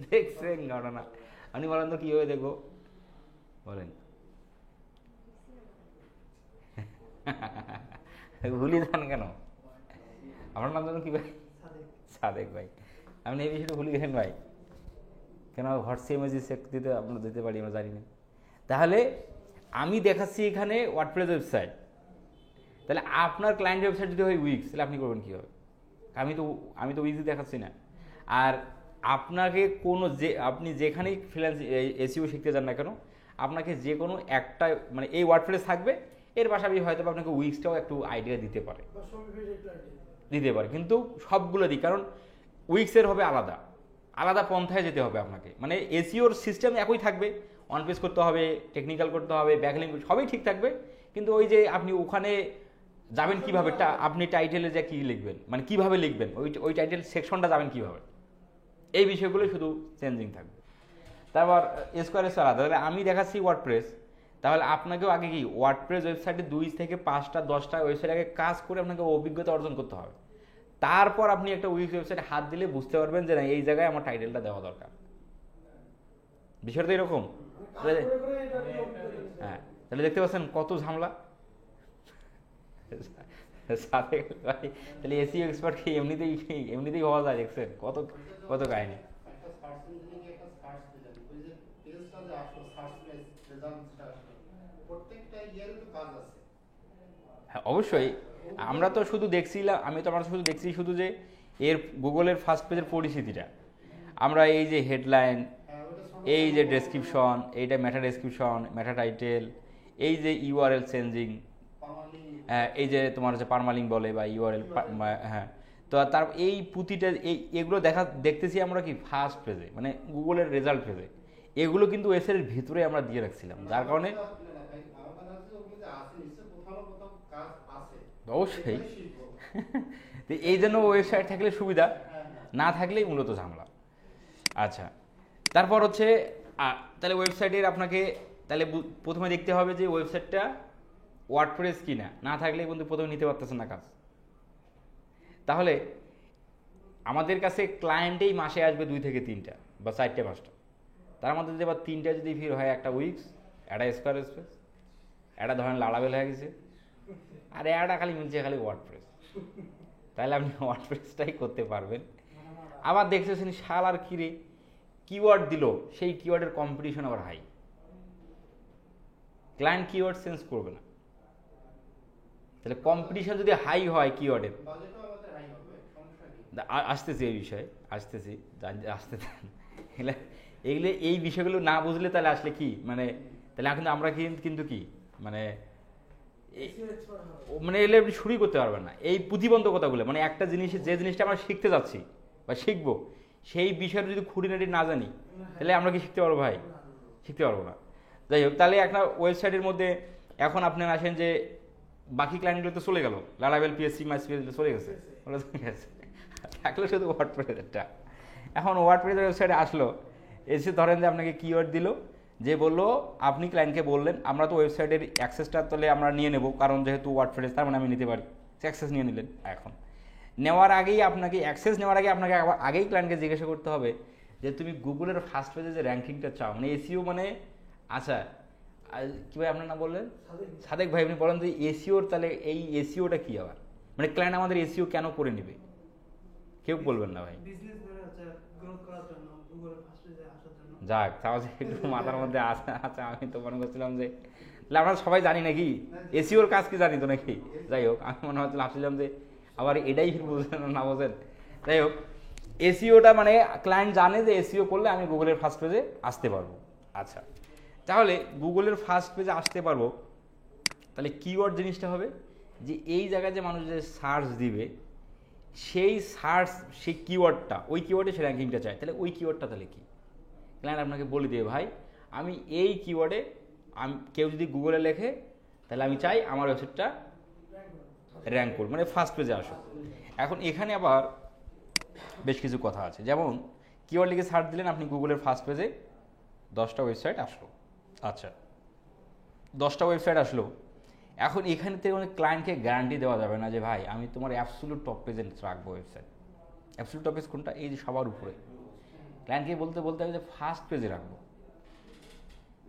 দেখছেন ঘটনা। আপনি বলেন তো কীভাবে দেখবো, বলেন? ভুলি যান কেন? আপনার নাম জানো কি ভাই? সাদেক ভাই। আপনি এই বিষয়টা ভুলে গেলেন ভাই। কেন হোয়াটসঅ্যাপ ইমেজ আপনার দিতে পারি, আমরা জানি না। তাহলে আমি দেখাচ্ছি এখানে ওয়ার্ডপ্রেস ওয়েবসাইট, তাহলে আপনার ক্লায়েন্ট ওয়েবসাইট যদি হয় উইক্স, তাহলে আপনি করবেন কীভাবে? আমি তো উইক্স দেখাচ্ছি না। আর আপনাকে আপনি যেখানেই ফ্রিল্যান্স এসইও শিখতে যান না কেন, আপনাকে যে কোনো একটা মানে এই ওয়ার্ডপ্রেস থাকবে, এর পাশাপাশি হয়তো আপনাকে উইক্সটাও একটু আইডিয়া দিতে পারে, কিন্তু সবগুলো দিই, কারণ উইক্সের হবে আলাদা পন্থায় যেতে হবে আপনাকে। মানে এসইওর সিস্টেম একই থাকবে, অন পেজ করতে হবে, টেকনিক্যাল করতে হবে, ব্যাকলিংক সবই ঠিক থাকবে, কিন্তু ওই যে আপনি ওখানে যাবেন কীভাবে, আপনি টাইটেলে যে কী লিখবেন, মানে কীভাবে লিখবেন, ওই টাইটেল সেকশনটা যাবেন কীভাবে, এই বিষয়গুলো শুধু চেঞ্জিং থাকবে। তারপর স্কোয়ারেস আলাদা। তাহলে আমি দেখাচ্ছি ওয়ার্ডপ্রেস, তাহলে আপনাকেও আগে কি ওয়ার্ডপ্রেস ওয়েবসাইটে 2 থেকে 5টা 10টা ওয়েবসাইট আগে কাজ করে আপনাকে অভিজ্ঞতা অর্জন করতে হবে। তারপর আপনি একটা উইক্স ওয়েবসাইটে হাত দিলে বুঝতে পারবেন যে না, এই জায়গায় আমার টাইটেলটা দেওয়া দরকার। বিষয়টা এরকম। হ্যাঁ, তাহলে দেখতে পাচ্ছেন কত ঝামেলা। তাহলে এসইও এক্সপার্ট কি এমনিতেই হওয়া যায়? দেখছেন কত কাহিনী। হ্যাঁ, অবশ্যই। আমরা তো শুধু দেখছিলাম, আমরা শুধু দেখছি শুধু যে এর গুগলের ফার্স্ট পেজের পরিস্থিতিটা। আমরা এই যে হেডলাইন, এই যে ডেসক্রিপশন, এইটা মেটা ডেসক্রিপশন, মেটা টাইটেল, এই যে ইউআরএল চেঞ্জিং, এই যে তোমার হচ্ছে পারমালিঙ্ক বলে বা ইউআরএল, হ্যাঁ, তো তার এই পুঁতিটা এগুলো দেখতেছি আমরা কি ফার্স্ট পেজে, মানে গুগলের রেজাল্ট পেজে। এগুলো কিন্তু ওয়েবসাইটের ভিতরে আমরা দিয়ে রাখছিলাম, যার কারণে অবশ্যই এই জন্য ওয়েবসাইট থাকলে সুবিধা, না থাকলেই মূলত ঝামেলা। আচ্ছা, তারপর হচ্ছে তাহলে ওয়েবসাইটের আপনাকে তাহলে প্রথমে দেখতে হবে যে ওয়েবসাইটটা ওয়ার্ডপ্রেস কি না, না থাকলে কিন্তু প্রথমে নিতে পারতেছেন না কাজ। তাহলে আমাদের কাছে ক্লায়েন্টেই মাসে আসবে 2 থেকে 3টা বা 4টে 5টা, তার মধ্যে যদি আবার 3টা যদি ভিড় হয়, একটা উইক্স, একটা স্কোয়ার স্পেস, একটা ধরেন লালাবেল হয়ে গেছে, আর একটা খালি মিলছে খালি ওয়ার্ডপ্রেস, তাহলে আপনি ওয়ার্ডপ্রেসটাই করতে পারবেন। আবার দেখতেছেন শাল আর কিরে কিওয়ার্ড দিল, সেই কিওয়ার্ডের কম্পিটিশন আবার হাই, ক্লায়েন্ট কিওয়ার্ড চেঞ্জ করবে না। তাহলে কম্পিটিশন যদি হাই হয় কিওয়ার্ডের, আসতেছি এই বিষয়ে, আসতেছি, আসতে এগুলো এই বিষয়গুলো না বুঝলে তাহলে আসলে কি মানে, তাহলে কিন্তু আমরা কিন্তু কি মানে মানে এগুলো আপনি শুরুই করতে পারবেন না। এই প্রতিবন্ধকতাগুলো মানে একটা জিনিস, যে জিনিসটা আমরা শিখতে যাচ্ছি বা শিখবো, সেই বিষয়টা যদি খুঁটিনাটি না জানি, তাহলে আমরা কি শিখতে পারবো ভাই? শিখতে পারবো না। যাই হোক, তাহলে একটা ওয়েবসাইটের মধ্যে এখন আপনার আসেন যে বাকি ক্লায়েন্টগুলো তো চলে গেল, লারাবেল, পিএসসি, মাইস্কুয়েল চলে গেছে, থাকলো শুধু ওয়ার্ডপ্রেসেরটা। এখন ওয়ার্ডপ্রেসের ওয়েবসাইটে আসলো, এসে ধরেন যে আপনাকে কিওয়ার্ড দিল, যে বললো আপনি ক্লায়েন্টকে বললেন আমরা তো ওয়েবসাইটের অ্যাক্সেসটা তাহলে আমরা নিয়ে নেব, কারণ যেহেতু ওয়ার্ডপ্রেস তার মানে আমি নিতে পারি, অ্যাক্সেস নিয়ে নিলেন। এখন নেওয়ার আগেই আপনাকে অ্যাক্সেস নেওয়ার আগে আপনাকে আগেই ক্লায়েন্টকে জিজ্ঞাসা করতে হবে যে তুমি গুগলের ফার্স্ট পেজে যে র্যাঙ্কিংটা চাও, মানে এসিও মানে, আচ্ছা কী ভাই আপনার নাম বললেন? সাদেক ভাই, আপনি বলেন যে এসিওর তাহলে এই এসিওটা কী আবার, মানে ক্লায়েন্ট আমাদের এসিও কেন করে নেবে? কেউ বলবেন না ভাই। যাক, তাহলে একটু মাথার মধ্যে আচ্ছা আমি তো মনে করছিলাম যে আমরা সবাই জানি নাকি এসিওর কাজ কি, জানি তো নাকি। যাই হোক, আমি মনে হচ্ছিল ভাবছিলাম যে আবার এটাই বুঝলেন না বোঝেন। যাই হোক, এসিওটা মানে ক্লায়েন্ট জানে যে এসিও করলে আমি গুগলের ফার্স্ট পেজে আসতে পারবো। আচ্ছা, তাহলে গুগলের ফার্স্ট পেজে আসতে পারবো, তাহলে কিওয়ার্ড জিনিসটা হবে যে এই জায়গায় যে মানুষ যে সার্চ দিবে, সেই সার্চ, সেই কিওয়ার্ডটা, ওই কিওয়ার্ডে সে র্যাঙ্কিংটা চায়, তাহলে ওই কিওয়ার্ডটা তাহলে কি? ক্লায়েন্ট আপনাকে বলে দিয়ে ভাই আমি এই কিওয়ার্ডে, আমি কেউ যদি গুগলে লেখে তাহলে আমি চাই আমার ওয়েবসাইটটা র্যাঙ্ক করুক, মানে ফার্স্ট পেজে আসুক। এখন এখানে আবার বেশ কিছু কথা আছে, যেমন কিওয়ার্ড লিখে সার্চ দিলেন আপনি গুগলের ফার্স্ট পেজে, 10টা ওয়েবসাইট আসলো। আচ্ছা, 10টা ওয়েবসাইট আসলো, এখন এখানে থেকে মানে ক্লায়েন্টকে গ্যারান্টি দেওয়া যাবে না যে ভাই আমি তোমার অ্যাবসলিউট টপ পেজে রাখবো ওয়েবসাইট। অ্যাবসলিউট টপ পেজ কোনটা? এই যে সবার উপরে। ক্লায়েন্টকে বলতে হবে যে ফার্স্ট পেজে রাখবো,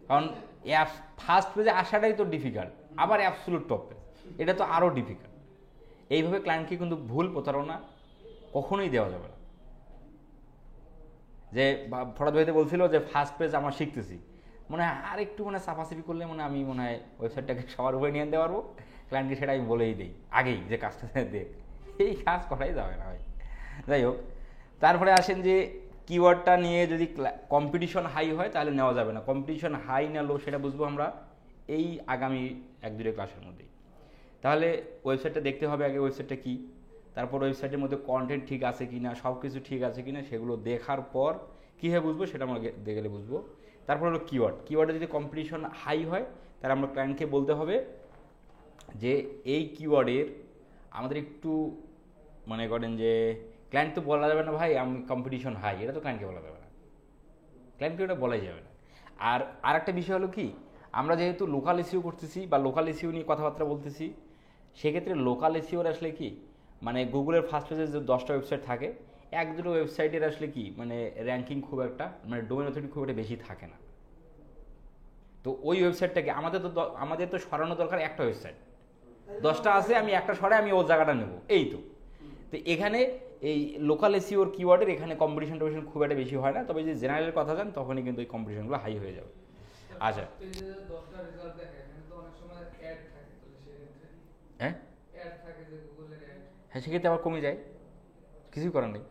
কারণ ফার্স্ট পেজে আসাটাই তো ডিফিকাল্ট, আবার অ্যাবসলিউট টপ পেজ, এটা তো আরও ডিফিকাল্ট। এইভাবে ক্লায়েন্টকে কিন্তু ভুল প্রতারণা কখনোই দেওয়া যাবে না। যে ফরাদ ভাইতে বলছিল যে ফার্স্ট পেজ আমরা শিখতেছি, মনে হয় আর একটু মানে সাফাসাফি করলে মনে আমি মনে হয় ওয়েবসাইটটাকে সবার উপরে নিয়ে আনতে পারবো, ক্লায়েন্টকে সেটা আমি বলেই দিই আগেই যে কাজটা দেখ, এই কাজ করাই যাবে না ভাই। যাই হোক, তারপরে আসেন যে কিওয়ার্ডটা নিয়ে যদি কম্পিটিশন হাই হয় তাহলে নেওয়া যাবে না। কম্পিটিশন হাই না লো সেটা বুঝবো আমরা এই আগামী 1-2 ক্লাসের মধ্যেই। তাহলে ওয়েবসাইটটা দেখতে হবে আগে ওয়েবসাইটটা কী, তারপর ওয়েবসাইটের মধ্যে কন্টেন্ট ঠিক আছে কি না, সব কিছু ঠিক আছে কি না, সেগুলো দেখার পর কীভাবে বুঝবো সেটা আমরা দেখে বুঝবো। তারপর হলো কিওয়ার্ড, কিওয়ার্ডে যদি কম্পিটিশন হাই হয় তাহলে আমরা ক্লায়েন্টকে বলতে হবে যে এই কিওয়ার্ডের আমাদের একটু মনে করেন যে, ক্লায়েন্ট তো বলা যাবে না ভাই আমি কম্পিটিশন হাই, এটা তো ক্লায়েন্টকে বলা যাবে না, ক্লায়েন্টকে ওটা বলাই যাবে না। আর একটা বিষয় হলো কি, আমরা যেহেতু লোকাল এসিও করতেছি বা লোকাল এসিও নিয়ে কথাবার্তা বলতেছি, সেক্ষেত্রে লোকাল এসিওর আসলে কি মানে গুগলের ফার্স্ট পেজে যে 10টা ওয়েবসাইট থাকে, 1-2 ওয়েবসাইটের আসলে কি মানে র্যাঙ্কিং খুব একটা মানে ডোমেন অথরিটি খুব একটা বেশি থাকে না। তো ওই ওয়েবসাইটটাকে আমাদের তো সরানো দরকার একটা ওয়েবসাইট, 10টা আছে আমি একটা সরাই আমি ওই জায়গাটা নেব, এই তো। তো এখানে এই লোকাল এসিওর কিওয়ার্ডের এখানে কম্পিটিশন খুব একটা বেশি হয় না, তবে যদি জেনারেলের কথা যান তখনই কিন্তু এই কম্পিটিশনগুলো হাই হয়ে যাবে। আচ্ছা, হ্যাঁ হ্যাঁ, সেক্ষেত্রে আবার কমে যায়, কিছুই করার নেই।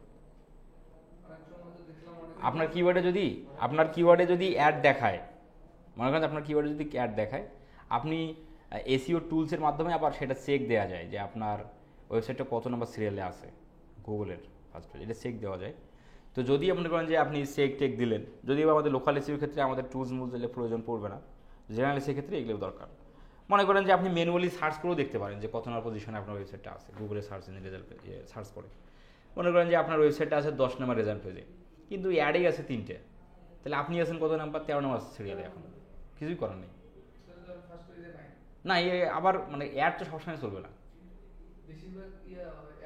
আপনার কিওয়ার্ডে যদি অ্যাড দেখায়, মনে করেন আপনার কিওয়ার্ডে যদি অ্যাড দেখায়, আপনি এসিও টুলসের মাধ্যমে আবার সেটা চেক দেওয়া যায় যে আপনার ওয়েবসাইটটা কত নম্বর সিরিয়ালে আছে গুগলের ফার্স্ট পেজ, এটা চেক দেওয়া যায়। তো যদি মনে করেন যে আপনি চেক টেক দিলেন, যদিও আমাদের লোকাল এসিওর ক্ষেত্রে আমাদের টুলস দিলে প্রয়োজন পড়বে না, জেনারেল এসিওর ক্ষেত্রে এগুলো দরকার। মনে করেন যে আপনি ম্যানুয়ালি সার্চ করেও দেখতে পারেন যে কত নম্বর পজিশনে আপনার ওয়েবসাইটটা আছে গুগলের সার্চ ইঞ্জিন রেজাল্ট সার্চ করে। মনে করেন যে আপনার ওয়েবসাইটটা আছে 10 নম্বর রেজাল্ট পেজে, কিন্তু অ্যাডেই আছে 3টে, তাহলে আপনি আছেন কত নাম্বার? 13 নম্বর সিরিয়ালে, এখন কিছুই করার নেই। না আবার মানে অ্যাড তো সবসময় চলবে না। বেশিরভাগ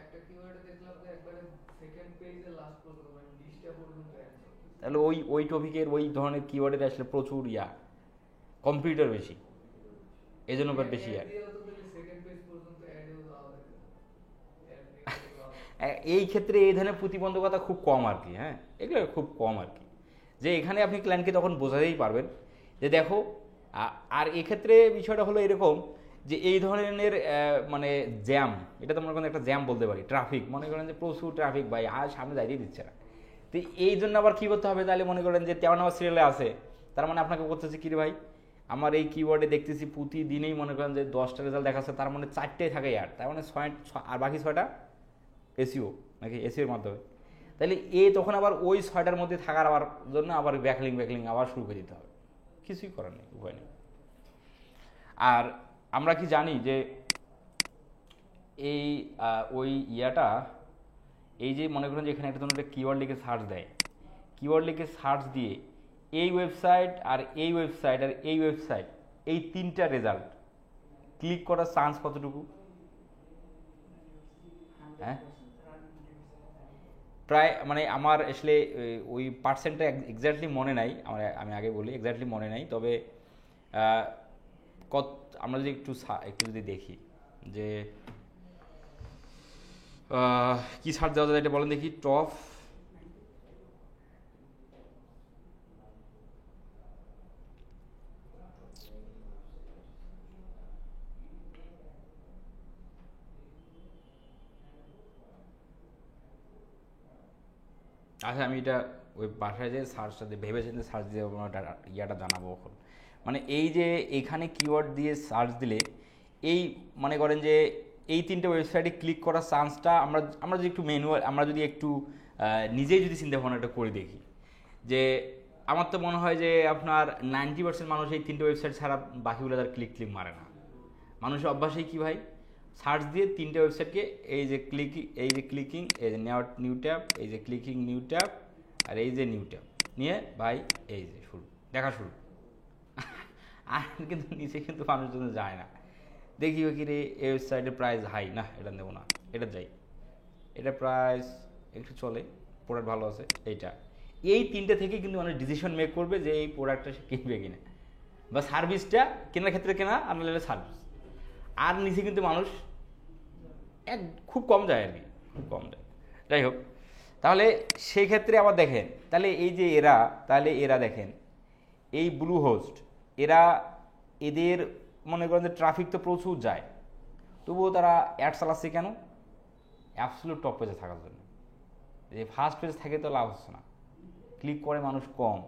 একটা কিওয়ার্ডে দেখলাম যে একবারে সেকেন্ড পেজে লাস্ট পর্যন্ত মানে 20টা পর্যন্ত অ্যাড চলছে। তাহলে ওই টপিকের ওই ধরনের কিওয়ার্ডের আসলে প্রচুর কম্পিউটার বেশি, এই জন্য বেশি অ্যাড। সেকেন্ড পেজ পর্যন্ত অ্যাডেও যাওয়া যায়। এই ক্ষেত্রে এই ধরনের প্রতিবন্ধকতা খুব কম আর কি, হ্যাঁ এগুলো খুব কম আর কি, যে এখানে আপনি ক্লায়েন্টকে তখন বোঝাতেই পারবেন যে দেখো। আর এক্ষেত্রে বিষয়টা হলো এরকম যে এই ধরনের মানে জ্যাম, এটা তো মনে করেন একটা জ্যাম বলতে পারি, ট্রাফিক মনে করেন যে প্রচুর ট্রাফিক ভাই, আর সামনে দাঁড়িয়ে দিচ্ছে না। তো এই জন্য আবার কী করতে হবে, তাহলে মনে করেন যে 13 নম্বর সিরিয়ালে আছে, তার মানে আপনাকে করতেছে কি রে ভাই, আমার এই কিওয়ার্ডে দেখতেছি প্রতিদিনই মনে করেন যে 10টা রেজাল্ট দেখাচ্ছে, তার মানে 4টেই থাকে অ্যাড, তার মানে 6 আর বাকি 6টা এসিও নাকি এসিওর মাধ্যমে। তাহলে তখন আবার ওই 6টার মধ্যে থাকার আবার জন্য আবার ব্যাকলিং আবার শুরু করে দিতে হবে, কিছুই করার নেই, উপায় নেই। আর আমরা কি জানি যে এই ওই এই যে মনে করেন যে এখানে একটা ধরনের কিওয়ার্ড লিখে সার্চ দেয়, কিওয়ার্ড লিখে সার্চ দিয়ে এই ওয়েবসাইট আর এই ওয়েবসাইট আর এই ওয়েবসাইট, এই 3টা রেজাল্ট ক্লিক করার চান্স কতটুকু? হ্যাঁ প্রায় মানে আমার আসলে ওই পার্সেন্টটা এক্স্যাক্টলি মনে নাই, আমি আগে বলি এক্স্যাক্টলি মনে নাই, তবে কত আমরা যদি একটু যদি দেখি যে কি সার্চ দেওয়া যায় এটা বলেন দেখি। টপ আচ্ছা আমি এটা ওই বাসায় যে সার্চটা দিয়ে ভেবেছেন যে সার্চ দিয়ে ইয়াটা জানাবো এখন। মানে এই যে এখানে কিওয়ার্ড দিয়ে সার্চ দিলে এই মনে করেন যে এই 3টে ওয়েবসাইটে ক্লিক করার চান্সটা আমরা যদি একটু ম্যানুয়াল, আমরা যদি একটু নিজেই যদি চিন্তা ভাবনাটা করে দেখি, যে আমার তো মনে হয় যে আপনার 90% মানুষ এই 3টে ওয়েবসাইট ছাড়া বাকিগুলো তার ক্লিক মারে না। মানুষের অভ্যাসই কি ভাই, সার্চ দিয়ে 3টে ওয়েবসাইটকে এই যে ক্লিকিং, এই যে নিউ ট্যাব, এই যে ক্লিকিং নিউ ট্যাব, আর এই যে নিউ ট্যাব নিয়ে ভাই এই যে দেখা শুরু। আর কিন্তু নিচে কিন্তু মানুষজন যায় না, দেখি কি রে এই ওয়েবসাইটের প্রাইস হাই, না এটা নেবো না, এটা যাই, এটা প্রাইস একটু চলে, প্রোডাক্ট ভালো আছে এইটা। এই 3টে থেকে কিন্তু মানুষ ডিসিশন মেক করবে যে এই প্রোডাক্টটা সে কিনবে কিনা, বা সার্ভিসটা কেনার ক্ষেত্রে কেনা আর নাহলে সার্ভিস। আর নিচে কিন্তু মানুষ খুব কম যায় আর কি, খুব কম যায়। যাই হোক, তাহলে সেই ক্ষেত্রে আবার দেখেন, তাহলে এই যে এরা দেখেন এই ব্লু হোস্ট, এদের মনে করেন যে ট্রাফিক তো প্রচুর যায়, তবুও তারা অ্যাড চালাচ্ছে কেন? অ্যাবসলিউট টপ পেজে থাকার জন্য। যে ফার্স্ট পেজ থাকে তো লাভ হচ্ছে না, ক্লিক করে মানুষ কম,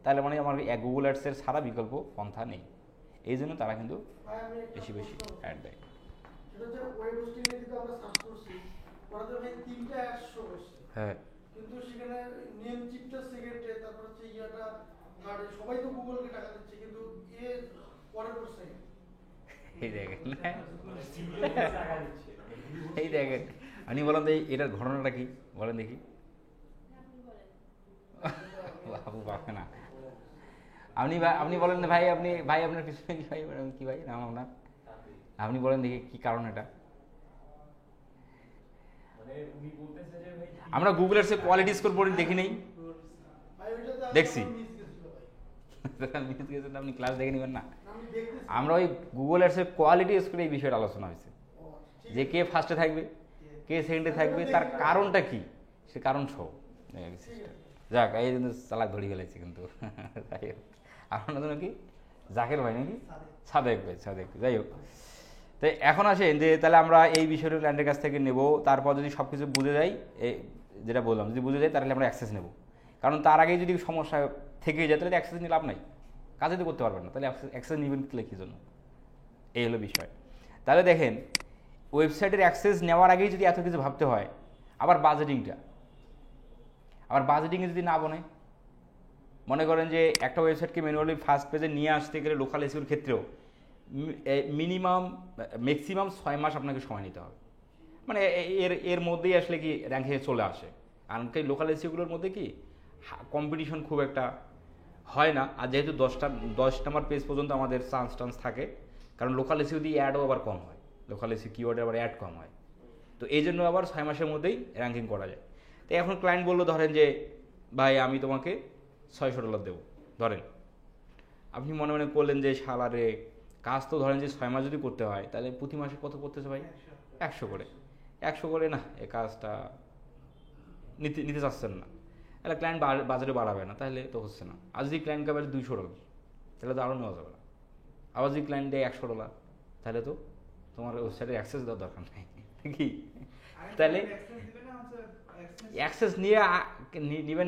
তাহলে মানে আমার গুগল অ্যাডসের ছাড়া বিকল্প পন্থা নেই, এই জন্য তারা কিন্তু বেশি অ্যাড দেয়। হ্যাঁ কিন্তু সেখানে নেম চিপটা সেকেন্ডে, তারপর হচ্ছে থার্ডে, সবাই তো গুগলকে টাকা দিচ্ছে, কিন্তু পরের সেকেন্ড। এই দেখেন আপনি বলেন তো এটার ঘটনাটা কি বলেন দেখি। বাবু বাপে না, আপনি বলেন না ভাই, আপনার পিছনে কি ভাই নাম আপনার, আপনি বলেন দেখি কি কারণ এটা। আমরা গুগলের সে কোয়ালিটি স্কোর বোর্ড দেখি নেই, দেখছি আপনি ক্লাস দেখে নেবেন না। আমরা ওই গুগল এর কোয়ালিটি স্কোর এই বিষয়টা আলোচনা হয়েছে, যে কে ফার্স্টে থাকবে কে সেকেন্ডে থাকবে, তার কারণটা কি, সে কারণ সহ যাক এই জন্য চালাক ধরি ফেলেছি কিন্তু। আপনার জন্য কি জাকের ভাই নাকি সাদেক ভাই, যাই হোক। তো এখন আসেন যে তাহলে আমরা এই বিষয়টা ক্লায়েন্টের কাছ থেকে নেব, তারপর যদি সব কিছু বুঝে যাই, যেটা বললাম যদি বুঝে যাই তাহলে আমরা অ্যাক্সেস নেব, কারণ তার আগে যদি সমস্যা থেকে যায় তাহলে অ্যাক্সেস নিয়ে লাভ নাই, কাজে তো করতে পারবেন না, তাহলে অ্যাক্সেস নেবেন কী জন্য, এই হলো বিষয়। তাহলে দেখেন ওয়েবসাইটের অ্যাক্সেস নেওয়ার আগেই যদি এত কিছু ভাবতে হয়, আবার বাজেটিংয়ে যদি না বনে, মনে করেন যে একটা ওয়েবসাইটকে ম্যানুয়ালি ফার্স্ট পেজে নিয়ে আসতে গেলে লোকাল এসিওর ক্ষেত্রেও ম্যাক্সিমাম 6 মাস আপনাকে সময় নিতে হবে, মানে এর মধ্যেই আসলে কি র্যাঙ্কে চলে আসে। কারণ কি লোকাল এসিওগুলোর মধ্যে কি কম্পিটিশন খুব একটা হয় না। আর যেহেতু 10 নম্বর পেজ পর্যন্ত আমাদের চান্স থাকে, কারণ লোকাল এসিও দিয়ে অ্যাডও আবার কম হয়, লোকাল এসি কিওয়ার্ডে আবার অ্যাড কম হয়, তো এই জন্য আবার 6 মাসের মধ্যেই র্যাঙ্কিং করা যায়। তো এখন ক্লায়েন্ট বললো ধরেন যে ভাই আমি তোমাকে $600 দেবো, ধরেন আপনি মনে মনে করলেন যে শালারে কাজ তো ধরেন যে 6 মাস যদি করতে হয় তাহলে প্রতি মাসে কত করতেছে ভাই? 100 করে। 100 করে না, এই কাজটা নিতে নিতে চাচ্ছেন না, তাহলে ক্লায়েন্ট বাজারে বাড়াবে না, তাহলে তো হচ্ছে না। আর যদি ক্লায়েন্ট কাবে $200, তাহলে তো আরও নেওয়া যাবে না। আবার যদি ক্লায়েন্ট দেয় $100, তাহলে তো তোমার ওয়েবসাইটের অ্যাক্সেস দেওয়ার দরকার নেই কি? তাহলে অ্যাক্সেস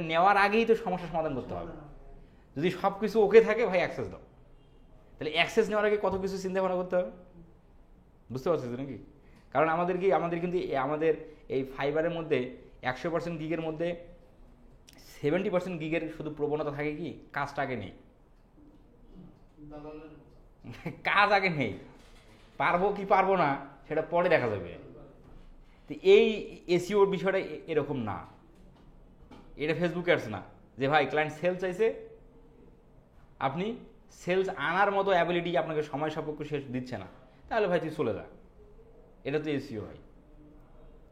নেওয়ার আগেই তো সমস্যার সমাধান করতে হবে। যদি সব কিছু ওকে থাকে ভাই অ্যাক্সেস দাও, তাহলে অ্যাক্সেস নেওয়ার আগে কত কিছু চিন্তা ভাবনা করতে হবে, বুঝতে পারছিস নাকি? কারণ আমাদের কিন্তু আমাদের এই ফাইবারের মধ্যে 100% গিগের মধ্যে 70% গিগের শুধু প্রবণতা থাকে কি কাজটা আগে নেই, কাজ আগে নেই, পারবো কি পারবো না সেটা পরে দেখা যাবে। তো এই এসইওর বিষয়টা এরকম না, এটা ফেসবুক অ্যাডস না যে ভাই ক্লায়েন্ট সেল চাইছে, আপনি সেলস আনার মতো অ্যাবিলিটি আপনাকে সময় সাপেক্ষ শেষ দিচ্ছে না, তাহলে ভাই তুই চলে যা। এটা তো এসইও ভাই,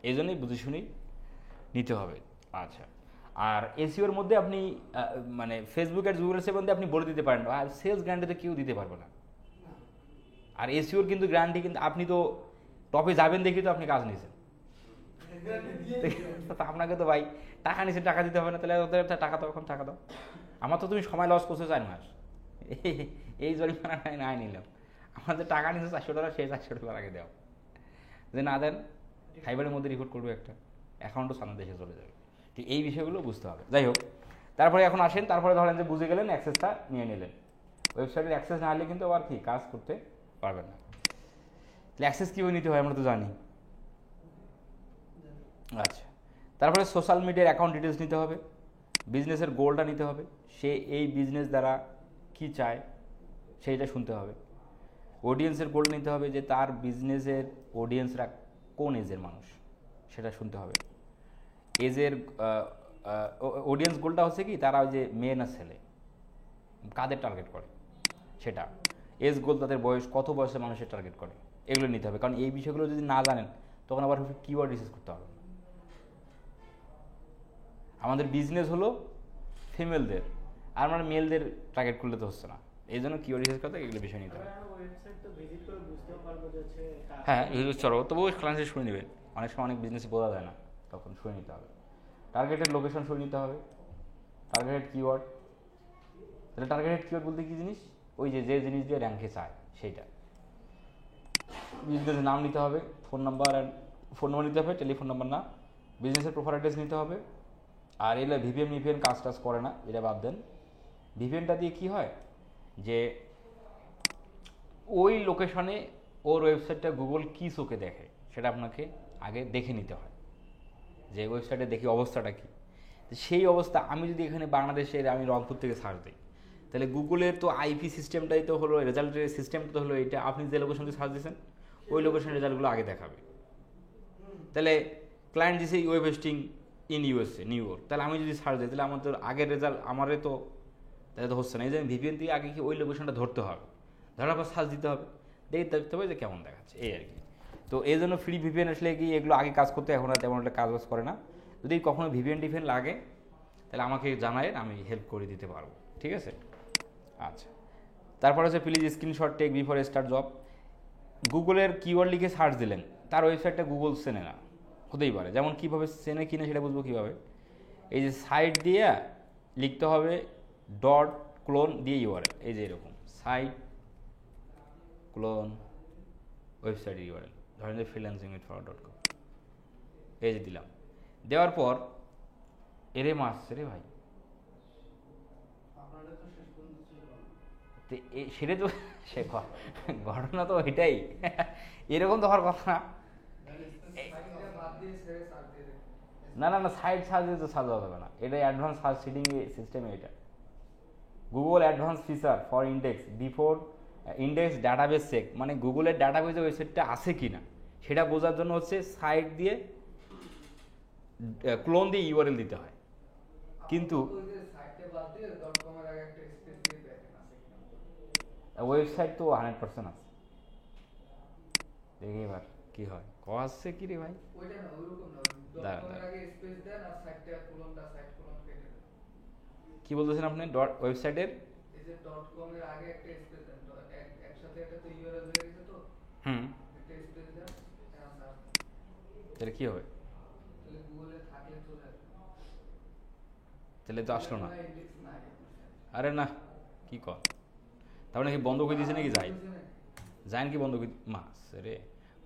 এই জন্যই বুঝে শুনি নিতে হবে। আচ্ছা, আর এসইওর মধ্যে আপনি মানে ফেসবুক আর গুগল এর মধ্যে আপনি বলে দিতে পারেন, আর সেলস গ্যারান্টি তো কেউ দিতে পারবে না। আর এসইওর কিন্তু গ্যারান্টি কিন্তু আপনি তো টপে যাবেন দেখি তো আপনি কাজ নিয়েছেন, আপনাকে তো ভাই টাকা নিয়েছেন, টাকা দিতে হবে না, তাহলে ওদের টাকা দাও, এখন টাকা দাও। আমার তো তুমি সময় লস করছো 4 মাস, এই জরিমানা নাই নিলাম, আমাদের টাকা নিয়েছে $400, সেই $400 আগে দেওয়া, যে না দেন ফাইবারের মধ্যে রিপোর্ট করবে, একটা অ্যাকাউন্টও সামনে দেশে চলে যাবে। ঠিক এই বিষয়গুলো বুঝতে হবে। যাই হোক, তারপরে এখন আসেন, তারপরে ধরেন যে বুঝে গেলেন, অ্যাক্সেসটা নিয়ে নিলেন, ওয়েবসাইটের অ্যাক্সেস না হলে কিন্তু আবার কি কাজ করতে পারবেন না। তাহলে অ্যাক্সেস কীভাবে নিতে হয় আমরা তো জানি। আচ্ছা, তারপরে সোশ্যাল মিডিয়ার অ্যাকাউন্ট ডিটেলস নিতে হবে, বিজনেসের গোলটা নিতে হবে, সে এই বিজনেস দ্বারা কি চায় সেইটা শুনতে হবে, অডিয়েন্সের গোল নিতে হবে, যে তার বিজনেসের অডিয়েন্সরা কোন এজের মানুষ সেটা শুনতে হবে। এজের অডিয়েন্স গোলটা হচ্ছে কি, তারা ওই যে মেয়ে না ছেলে, কাদের টার্গেট করে সেটা। এজ গোল তাদের বয়স, কত বয়সের মানুষের টার্গেট করে, এগুলো নিতে হবে। কারণ এই বিষয়গুলো যদি না জানেন তখন আবার কিওয়ার্ড রিসার্চ করতে হবে। আমাদের বিজনেস হলো ফিমেলদের, আর আমরা মেলদের টার্গেট করলে তো হচ্ছে না, এই জন্য কিওয়ার্ড রিসার্চ করতে এগুলো বিষয় নিতে হবে। হ্যাঁ, চলো তবুও ক্লায়েন্ট শুনে নেবেন, অনেক সময় অনেক বিজনেসে বোঝা যায় না, তখন শুনে নিতে হবে। টার্গেটেড লোকেশন শুনে নিতে হবে, টার্গেটেড কিওয়ার্ড। তাহলে টার্গেটেড কিওয়ার্ড বলতে কী জিনিস, ওই যে যে জিনিস দিয়ে র্যাঙ্কে চায় সেইটা। বিজনেসের নাম নিতে হবে, ফোন নাম্বার নিতে হবে, টেলিফোন নাম্বার না, বিজনেসের প্রোফাইল অ্যাড্রেস নিতে হবে। আর এগুলো ভিপিএন কাজ টাজ করে না, এটা বাদ দেন। ভিপিএনটা দিয়ে কি হয়, যে ওই লোকেশনে ওর ওয়েবসাইটটা গুগল কী চোখে দেখে সেটা আপনাকে আগে দেখে নিতে হয়, যে ওয়েবসাইটে দেখি অবস্থাটা কী। সেই অবস্থা আমি যদি এখানে বাংলাদেশের আমি রংপুর থেকে সার্চ দিই, তাহলে গুগলের তো আইপি সিস্টেমটাই তো হলো, রেজাল্টের সিস্টেমটা তো হলো এইটা, আপনি যে লোকেশনটি সার্চ দিয়েছেন ওই লোকেশনের রেজাল্টগুলো আগে দেখাবে। তাহলে ক্লায়েন্ট দিছে web hosting in USA, new York, তাহলে আমি যদি সার্চ দিই তাহলে আমার তো আগের রেজাল্ট আমারে তো তাহলে তো হচ্ছে না। এই যে ভিপিএন দিয়ে আগে কি ওই লোকেশনটা ধরতে হবে, ধরার পর সার্চ দিতে হবে, দেখতে হবে যে কেমন দেখাচ্ছে, এই আর কি। তো এই জন্য ফ্রি ভিপিএন আসলে কি এগুলো আগে কাজ করতে, এখন আর তেমন একটা কাজ বাজ করে না। যদি কখনো ভিপিএন লাগে তাহলে আমাকে জানায়, আমি হেল্প করে দিতে পারবো, ঠিক আছে। আচ্ছা, তারপর হচ্ছে please screenshot take before start job. গুগলের কিওয়ার্ড লিখে সার্চ দিলেন, তার ওয়েবসাইটটা গুগল চেনে না, হতেই পারে। যেমন কীভাবে চেনে কিনা সেটা বুঝবো কীভাবে, এই যে সাইট দিয়ে লিখতে হবে ডট ক্লোন দিয়ে ইউআরএল, এই যে এরকম সাইট ক্লোন ওয়েবসাইট ইউআরএল, ধরেন যে freelancingwithfarah.com, এই যে দিলাম, দেওয়ার পর এরে মারছে রে ভাই, সেটা তো সে ঘটনা তো এটাই, এরকম তো হওয়ার কথা না। না সাইট সার্চ দিয়ে তো সার্চ যাবে না, এটা অ্যাডভান্স সার্চ সিডিং সিস্টেম। এটা Google advance feature for index before index database check, মানে গুগলের ডাটাবেসে ওয়েবসাইটটা আছে কি না সেটা বোঝার জন্য হচ্ছে সাইট দিয়ে ক্লোন দিয়ে ইউআরএল দিতে হয়। কিন্তু বাদ দিয়ে .com এর আগে একটা স্পেস দিয়ে দেখেন আছে কিনা। ওয়েবসাইট তো 100% আছে, দেখি এবার কি হয়। আসছে কি রে ভাই? ওইটা না, ওইরকম না, দাঁড়ান, .com এর দাঁড়ান। আগে স্পেস দেন আর সাইটটা কোলনটা সাইট কোলন কেটে দেন। কি বলতেছেন আপনি? ওয়েবসাইটের এই যে .com এর আগে একটা স্পেস দেন, একসাথে একটা তো ইউআরএল হয়ে গেছে, তো হুম, একটা স্পেস দেন, সার্চ তাহলে কি হবে? তাহলে গুগলে থাকলে চলে আসবে। তাহলে তো আসলো না। ইন্ডেক্স নাই আপনার site। আরে না, কি কর, তার মানে কি বন্ধ করে দিয়েছে নাকি? যাই বুঝছেন? জাইন কি বন্ধ করে মাস রে,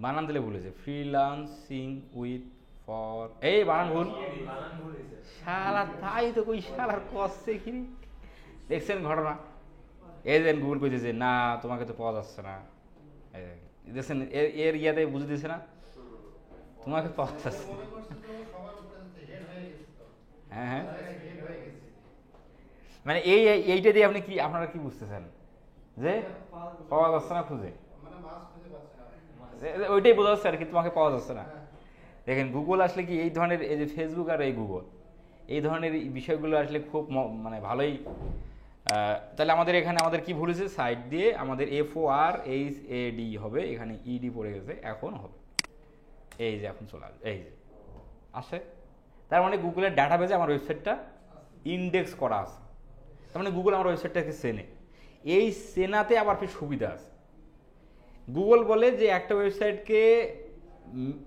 বানান দিলে ভুলেছে। ফ্রিলান্সিং উইথ ফর, এই বানান ভুল শালা, তাই তো কই শালার কষ্টে কি রে? দেখছেন ঘটনা? এই যে গুগল কইতেছে না তোমাকে তো পাওয়া যাচ্ছে না, এই দেখছেন এর ইয়াতে বুঝে দিছে না তোমাকে পাওয়া যাচ্ছে না। মনে করছে যে ও সবার উপরে হেড হয়ে গেছে তো। হ্যাঁ হ্যাঁ, হেড হয়ে গেছে। মানে এইটা দিয়ে আপনি কি, আপনারা কি বুঝতেছেন যে পাওয়া যাচ্ছে না খুঁজে? মানে মাছ খুঁজে পাচ্ছে না। ওইটাই বোঝা যাচ্ছে আর কি, তোমাকে পাওয়া যাচ্ছে না। দেখেন গুগল আসলে কি এই ধরনের, এই যে ফেসবুক আর এই গুগল, এই ধরনের বিষয়গুলো আসলে খুব মানে ভালোই। তাহলে আমাদের এখানে আমাদের কি ভুল হয়েছে? সাইট দিয়ে আমাদের FORHAD হবে, এখানে ED পড়ে গেছে, এখন হবে এই যে এখন চলে আসবে, এই যে আসে। তার মানে গুগলের ডাটাবেজে আমার ওয়েবসাইটটা ইন্ডেক্স করা আছে, তার মানে গুগল আমার ওয়েবসাইটটাকে চেনে। এই চেনাতে আবার কি সুবিধা আছে। গুগল বলে যে একটা ওয়েবসাইটকে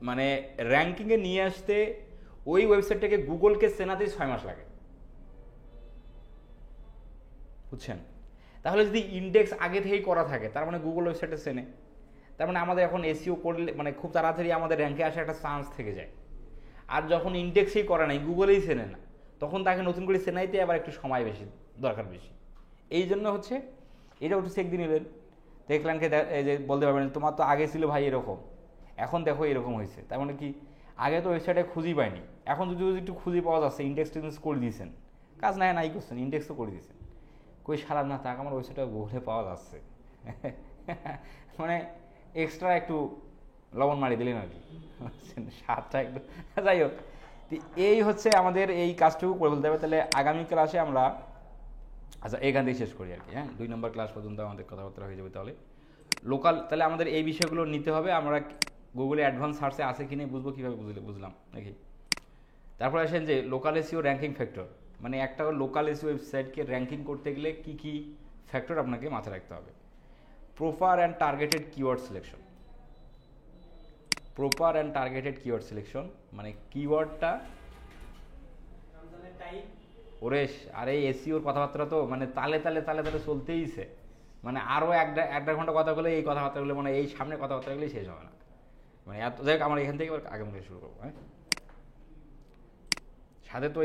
মানে র্যাঙ্কিংয়ে নিয়ে আসতে ওই ওয়েবসাইটটাকে গুগলকে চেনাতেই 6 মাস লাগে, বুঝছেন? তাহলে যদি ইন্ডেক্স আগে থেকেই করা থাকে তার মানে গুগল ওয়েবসাইটে চেনে, তার মানে আমাদের এখন এসইও করলে মানে খুব তাড়াতাড়ি আমাদের র্যাঙ্কে আসার একটা চান্স থেকে যায়। আর যখন ইন্ডেক্সই করা নাই, গুগলেই চেনে না, তখন তাকে নতুন করে চেনাইতে আবার একটু সময় বেশি দরকার বেশি। এই জন্য হচ্ছে এটা একটু চেক দিয়ে নিলেন, দেখলেন কি এই যে বলতে পারবেন তোমার তো আগে ছিল ভাই এরকম, এখন দেখো এরকম হয়েছে। তার মানে কি আগে তো ওয়েবসাইটে খুঁজেই পাইনি, এখন যদি একটু খুঁজে পাওয়া যাচ্ছে, ইন্ডেক্স টিন্ডেক্স করে দিয়েছেন, কাজ নাই করছেন, ইন্ডেক্স তো করে দিয়েছেন, কই সারা না থাক আমার ওয়েবসাইটটা গুগলে পাওয়া যাচ্ছে। মানে এক্সট্রা একটু লবণ মারি দিলেন আর কি, স্বাদটা একটু যাই হোক। এই হচ্ছে আমাদের এই কাজটুকু করে বলতে হবে। তাহলে আগামী ক্লাসে আমরা, আচ্ছা এখান থেকে শেষ করি আর কি, হ্যাঁ 2 নম্বর ক্লাস পর্যন্ত আমাদের কথাবার্তা হয়ে যাবে। তাহলে লোকাল, তাহলে আমাদের এই বিষয়গুলো নিতে হবে, আমরা গুগলে অ্যাডভান্স সার্চে আছে কি নেই বুঝবো কীভাবে, বুঝলাম নাকি? তারপরে আসেন যে লোকাল এসইও র্যাঙ্কিং ফ্যাক্টর, মানে একটা লোকাল এসইও ওয়েবসাইটকে র্যাঙ্কিং করতে গেলে কি কি ফ্যাক্টর আপনাকে মাথায় রাখতে হবে। Proper and targeted keyword selection, proper and targeted keyword selection মানে কিওয়ার্ডটা ওরে, আর এই এসইওর কথাবার্তা তো মানে তালে তালে তালে তালে চলতেইছে, মানে আরও এক দেড় ঘন্টা কথা বলে এই কথাবার্তাগুলো মানে এই সামনে কথাবার্তাগুলোই শেষ হবে না, মানে এত যাই হোক। আমরা এখান থেকে আগামী শুরু করবো, হ্যাঁ সাথে তো